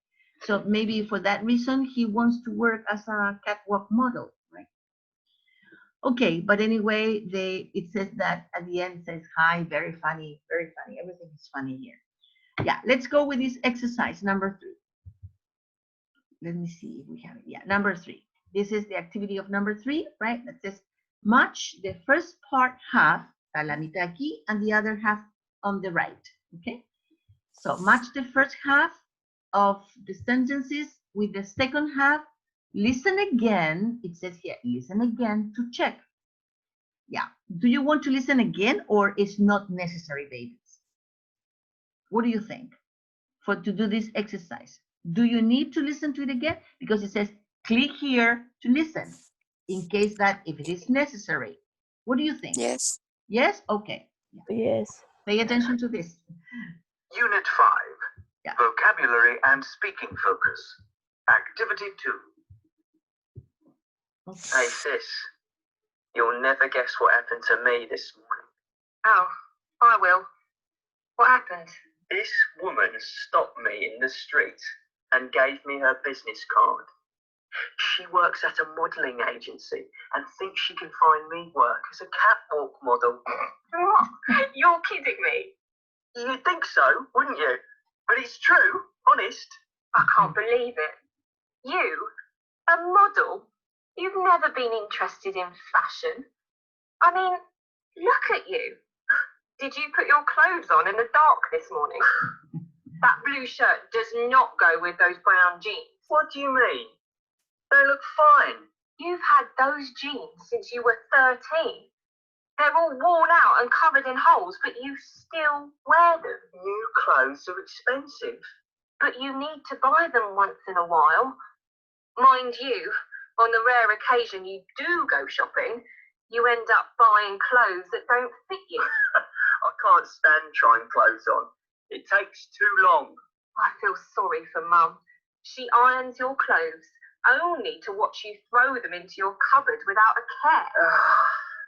So maybe for that reason, he wants to work as a catwalk model, right? Okay, but anyway, it says that at the end, it says, hi, very funny, everything is funny here. Yeah, let's go with this exercise, number 3. Let me see if we have it. Yeah, number 3. This is the activity of number 3, right? That says, match the first part half, a la mitad aquí, and the other half on the right, okay? So match the first half of the sentences with the second half. Listen again. It says here, listen again to check. Yeah. Do you want to listen again or it's not necessary, babies? What do you think to do this exercise? Do you need to listen to it again? Because it says, click here to listen in case that if it is necessary. What do you think? Yes. Yes? Okay. Yes. Pay attention to this. Unit 5. Yeah. Vocabulary and speaking focus. Activity 2. Okay. Hey sis, you'll never guess what happened to me this morning. Oh, I will. What happened? This woman stopped me in the street and gave me her business card. She works at a modelling agency and thinks she can find me work as a catwalk model. You're kidding me. You'd think so, wouldn't you? But it's true, honest. I can't believe it. You, a model? You've never been interested in fashion. I mean, look at you. Did you put your clothes on in the dark this morning? That blue shirt does not go with those brown jeans. What do you mean? They look fine. You've had those jeans since you were 13. They're all worn out and covered in holes, but you still wear them. New clothes are expensive. But you need to buy them once in a while. Mind you, on the rare occasion you do go shopping, you end up buying clothes that don't fit you. I can't stand trying clothes on. It takes too long. I feel sorry for Mum. She irons your clothes only to watch you throw them into your cupboard without a care.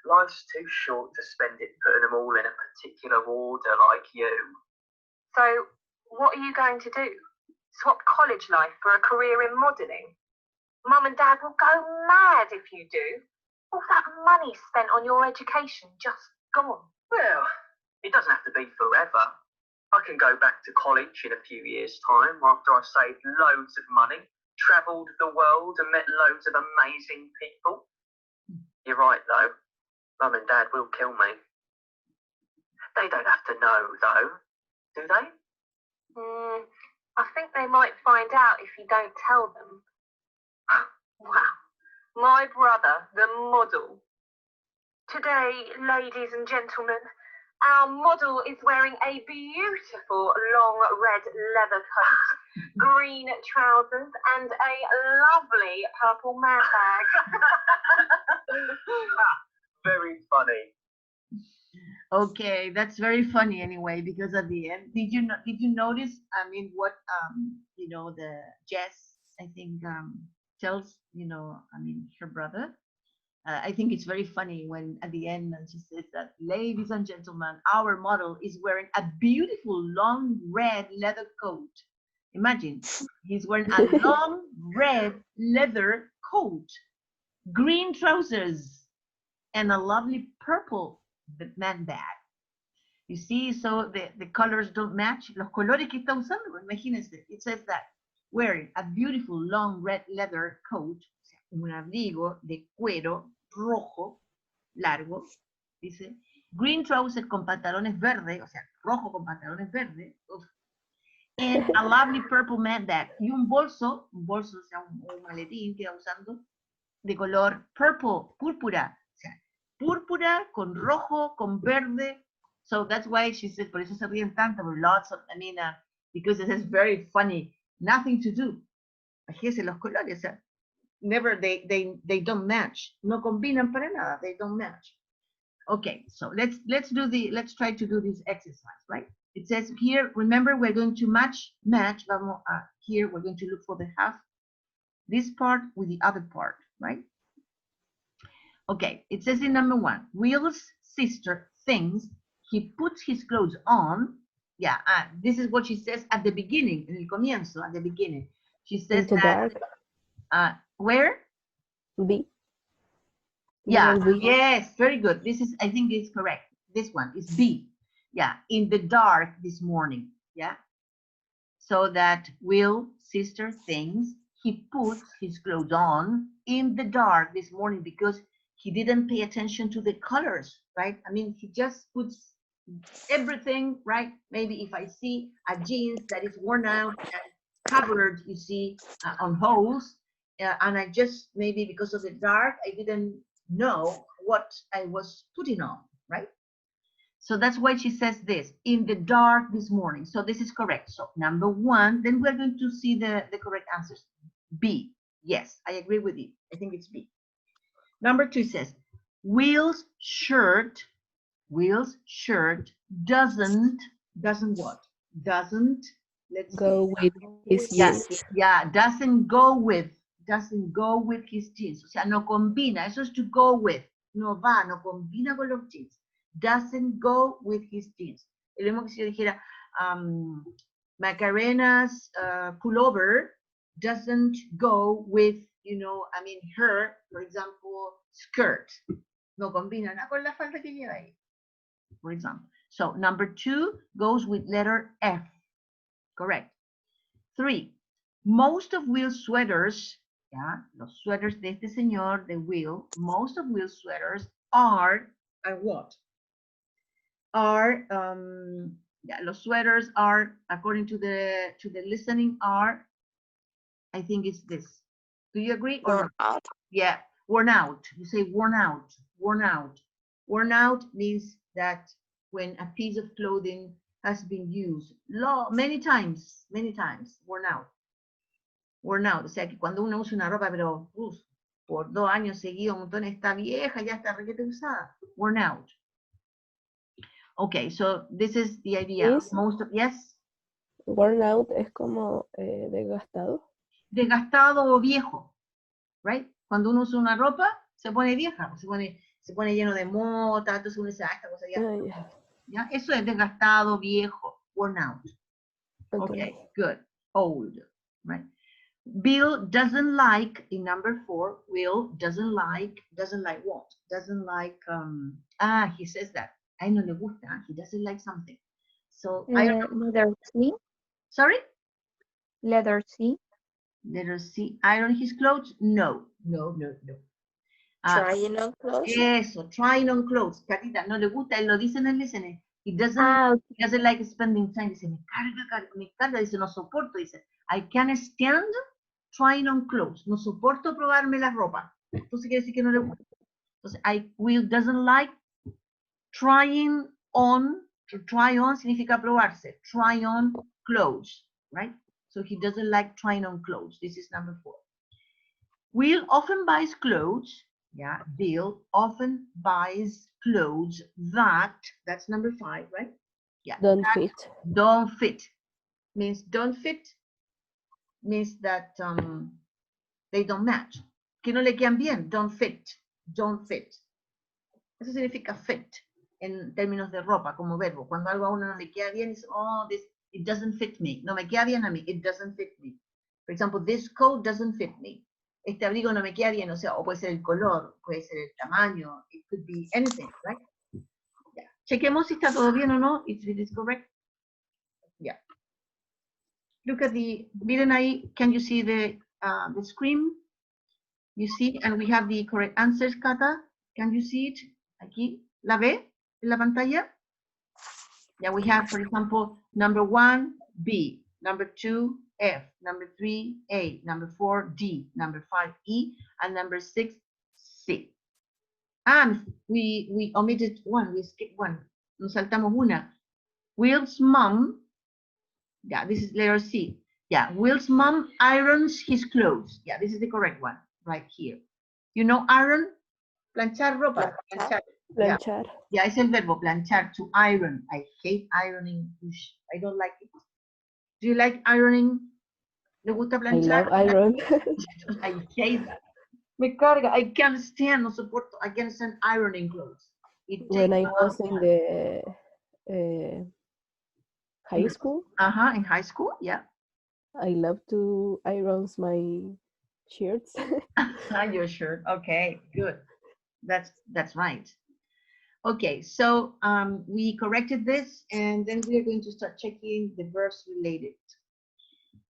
Life's too short to spend it putting them all in a particular order like you. So, what are you going to do? Swap college life for a career in modelling? Mum and Dad will go mad if you do. All that money spent on your education just gone. Well, it doesn't have to be forever. I can go back to college in a few years' time after I've saved loads of money, travelled the world and met loads of amazing people. You're right, though. Mum and Dad will kill me. They don't have to know, though, do they? I think they might find out if you don't tell them. Wow, my brother, the model. Today, ladies and gentlemen, Our model is wearing a beautiful long red leather coat, green trousers, and a lovely purple man bag. Very funny. Okay, that's very funny anyway, because at the end, did you notice, I mean, what you know, the Jess, I think, tells, you know, I mean, her brother. I think it's very funny when at the end she says that, ladies and gentlemen, our model is wearing a beautiful long red leather coat. Imagine, he's wearing a long red leather coat, green trousers, and a lovely purple man bag. You see, so the colors don't match. Los colores que está usando, imagínense, it says that wearing a beautiful long red leather coat, un abrigo de cuero rojo, largo, dice, green trousers con pantalones verdes, o sea, rojo con pantalones verdes, and a lovely purple man bag, y un bolso, o sea, un maletín que está usando, de color purple, púrpura, o sea, púrpura con rojo, con verde. So that's why she said, por eso se ríen tanto, lots of, I mean, because it is very funny, nothing to do. Fíjense los colores, o sea, never, they don't match. No combinan para nada, they don't match. Okay, so let's try to do this exercise, right? It says here, remember, we're going to match, vamos a, here we're going to look for the half, this part with the other part, right? Okay, it says in number 1, Will's sister thinks he puts his clothes on. Yeah, this is what she says at the beginning, en el comienzo, at the beginning. She says that, where? B. Yeah, B. yes, very good. This is, I think it's correct. This one is B. Yeah, in the dark this morning. Yeah. So that Will's sister thinks he puts his clothes on in the dark this morning because he didn't pay attention to the colors, right? I mean, he just puts everything, right? Maybe if I see a jeans that is worn out and covered, you see, on holes, and I just, maybe because of the dark, I didn't know what I was putting on, right? So that's why she says this, in the dark this morning. So this is correct. So number 1, then we're going to see the correct answers. B, yes, I agree with you. I think it's B. Number 2 says, Will's shirt doesn't what? Doesn't, let's go see. with his jeans. Yeah, doesn't go with his jeans. O sea, no combina. Eso es to go with. No va, no combina con los jeans. Doesn't go with his jeans. Es lo mismo que si yo dijera, Macarena's pullover doesn't go with, you know, I mean, her, for example, skirt. No combina nada con la falda que lleva ahí, for example. So number 2 goes with letter F. Correct. 3. Most of Will's sweaters, yeah, los suéteres de este señor, de Will, most of Will's sweaters are what? Are, yeah, los sweaters are, according to the listening, are, I think it's this. Do you agree? Worn out. Yeah, worn out. You say worn out, worn out. Worn out means that when a piece of clothing has been used many times, worn out. Worn out, o sea que cuando uno usa una ropa, pero por 2 años seguidos, un montón, está vieja, ya está requete usada. Worn out. Okay, so this is the idea. Most of, yes. Worn out es como desgastado. Desgastado o viejo, right? Cuando uno usa una ropa, se pone vieja, se pone lleno de mota, entonces uno dice, esta cosa ya. ¿Ya? Eso es desgastado, viejo, worn out. Okay, good. Old, right? Bill doesn't like, in number 4, Will doesn't like what? Doesn't like, he says that. Ay, no le gusta, he doesn't like something. So, I don't know. Letter C. Sorry? Letter C. Letter C. Iron his clothes? No. Trying on clothes? Eso, trying on clothes. Carita, no le gusta, él lo dice en el listening. He doesn't like spending time. Dice, me carga, dice, no soporto, dice, I can't stand trying on clothes. No soporto probarme la ropa. Entonces quiere decir que no le gusta. Entonces, Will doesn't like trying on, to try on significa probarse. Try on clothes, right? So he doesn't like trying on clothes. This is number 4. Will often buys clothes. Yeah, Bill often buys clothes that's number 5, right? Yeah. Don't fit. Don't fit. Means don't fit. Means that they don't match. Que no le quedan bien. Don't fit. Don't fit. Eso significa fit en términos de ropa, como verbo. Cuando algo a uno no le queda bien, es, oh, this, it doesn't fit me. No me queda bien a mí. It doesn't fit me. For example, this coat doesn't fit me. Este abrigo no me queda bien, o sea, o puede ser el color, puede ser el tamaño, it could be anything, right? Yeah. Chequemos si está todo bien o no, if it is correct. Yeah. Look at the, miren ahí, can you see the screen? You see, and we have the correct answers, Kata. Can you see it? Aquí, ¿la ve en la pantalla? Yeah, we have, for example, number 1, B, number 2, F, number 3, A, number 4, D, number 5, E, and number 6, C. And we omitted one, we skipped one. Nos saltamos una. Will's mom, yeah, this is letter C. Yeah, Will's mom irons his clothes. Yeah, this is the correct one, right here. You know iron? Planchar ropa. Planchar. Planchar. Yeah, es el verbo, planchar, to iron. I hate ironing. I don't like it. Do you like ironing? ¿Le gusta planchar? I love iron. I hate that. Me carga. I can't stand, no soporto. I can't stand ironing clothes. When I was in the high school. In high school, yeah. I love to iron my shirts. Your shirt. Okay, good. That's right. Okay, so we corrected this, and then we are going to start checking the verbs related.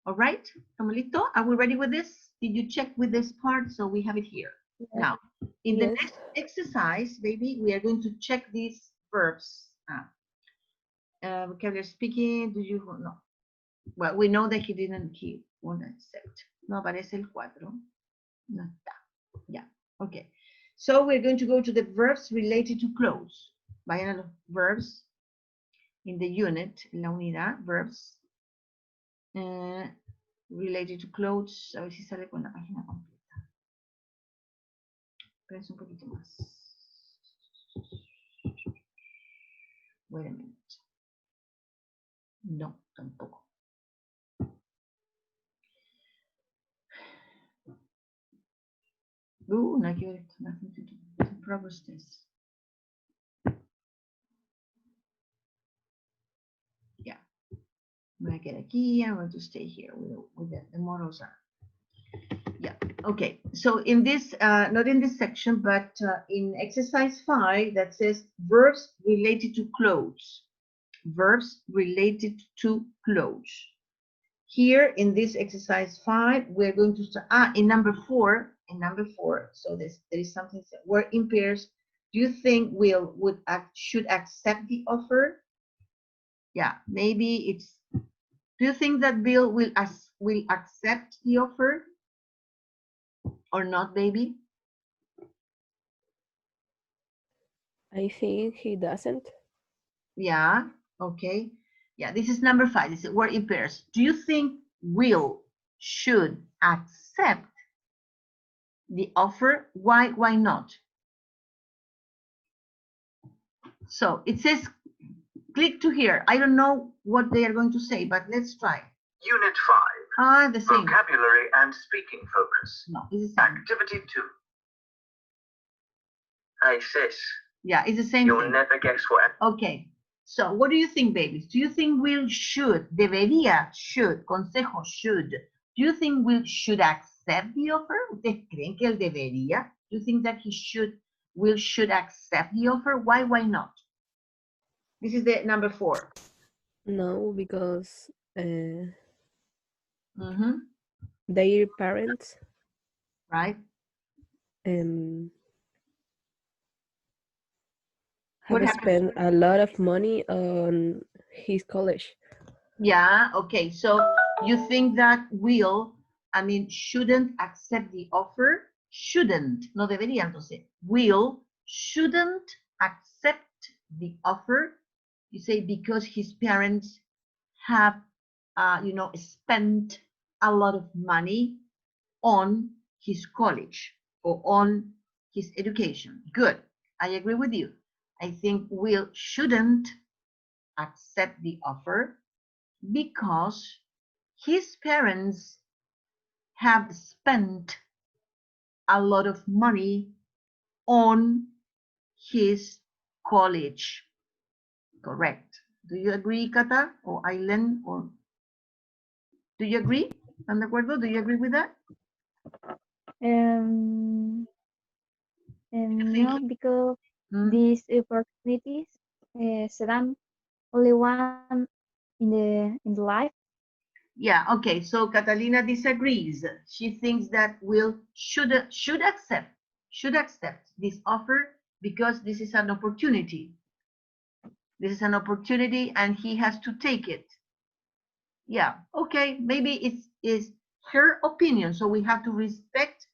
All right, ¿estamos listos? Are we ready with this? Did you check with this part? So we have it here. Yeah. Now, in the next exercise, baby, we are going to check these verbs. Vocabulary speaking, do you know? Well, we know that he won't accept. No aparece el 4. No está. Yeah, okay. So we're going to go to the verbs related to clothes. Vayan a los verbs in the unit, en la unidad, verbs related to clothes. A ver si sale con la página completa. Espérense un poquito más. Wait a minute. No, tampoco. No hay que ver esto. Nothing to do. Progress test. Yeah. I'm going to get aquí. I'm going to stay here with the models are. Yeah. Okay. So in this, not in this section, but in exercise 5, that says verbs related to clothes. Verbs related to clothes. Here in this exercise 5, we're going to start in number 4. In number 4, so there is something where in pairs. Do you think Will should accept the offer? Yeah, maybe it's. Do you think that Bill will accept the offer or not, baby? I think he doesn't. Yeah. Okay. Yeah. This is number 5. This is word in pairs. Do you think Will should accept the offer? Why not? So it says click to here. I don't know what they are going to say, but let's try. Unit 5. The same. Vocabulary and speaking focus. No, it's the same. Activity 2. Hey sis. Yeah, it's the same You'll thing. never guess what. Okay. So what do you think, babies? Do you think Will should, debería, should, consejo, should. Do you think Will should accept the offer? ¿Ustedes creen que él debería? Do you think that Will should accept the offer? Why not? This is the number 4. No, because their parents, right, have spent a lot of money on his college. Yeah, okay. So you think that Will, shouldn't accept the offer? Shouldn't, no debería entonces. Will shouldn't accept the offer You say because his parents have, you know, spent a lot of money on his college or on his education. Good. I agree with you. I think Will shouldn't accept the offer because his parents have spent a lot of money on his college. Correct. Do you agree, Kata or Aileen? Or do you agree? ¿Están de acuerdo? Do you agree with that? No, because these opportunities se dan only one in the life. Yeah, okay, so Catalina disagrees. She thinks that Will should accept this offer because this is an opportunity. This is an opportunity and he has to take it. Yeah, okay, maybe it's her opinion, so we have to respect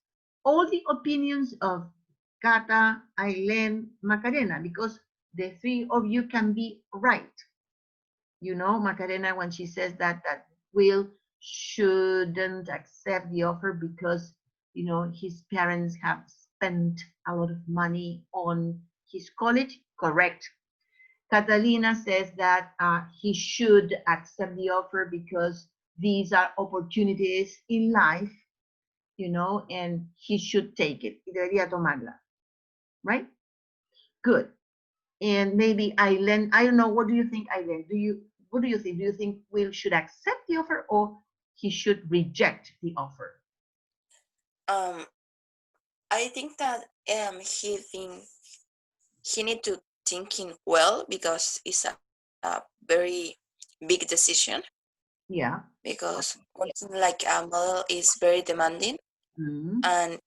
all the opinions of Kata, Aileen, Macarena, because the three of you can be right. You know, Macarena, when she says that Will shouldn't accept the offer because, you know, his parents have spent a lot of money on his college. Correct. Catalina says that he should accept the offer because these are opportunities in life, you know, and he should take it. Debería tomarla. Right? Good. And maybe Aileen, I don't know, what do you think, Aileen? What do you think? Do you think Will should accept the offer or he should reject the offer? I think that he need to thinking well because it's a very big decision. Yeah. Because working like a model is very demanding, and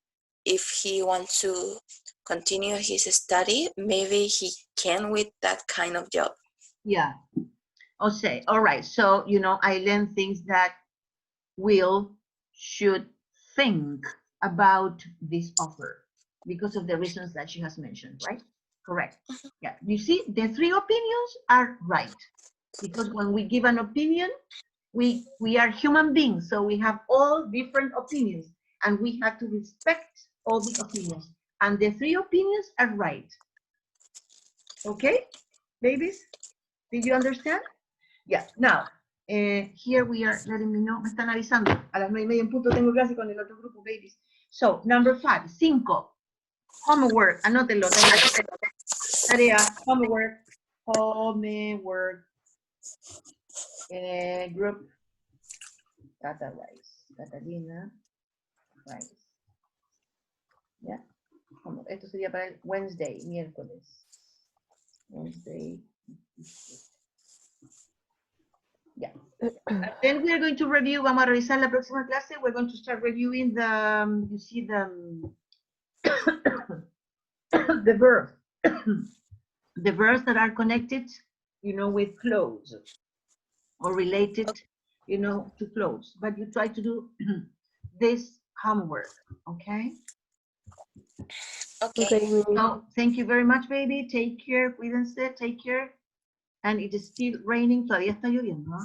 if he wants to continue his study, maybe he can with that kind of job. Yeah. Okay. All right. So, you know, Aileen thinks that Will should think about this offer because of the reasons that she has mentioned, right? Correct. Yeah. You see, the three opinions are right because when we give an opinion, we are human beings, so we have all different opinions and we have to respect all the opinions, and the three opinions are right. Okay, babies, did you understand? Yeah. Now here we are letting me know, me están avisando a las 9:30 en punto, tengo clase con el otro grupo, babies. So number 5, 5, homework, anótenlo, tarea, homework, group, Tata Rice, Catalina Rice. ¿Ya? Esto sería para el Wednesday, miércoles. Wednesday. Yeah. Then we are going to review, vamos a revisar la próxima clase. We're going to start reviewing the, you see the, the verbs. The verbs that are connected, you know, with clothes or related, you know, to clothes. But you try to do this homework, okay? Okay. So thank you very much, baby. Take care, cuídense, take care. And it is still raining, todavía está lloviendo, ¿no?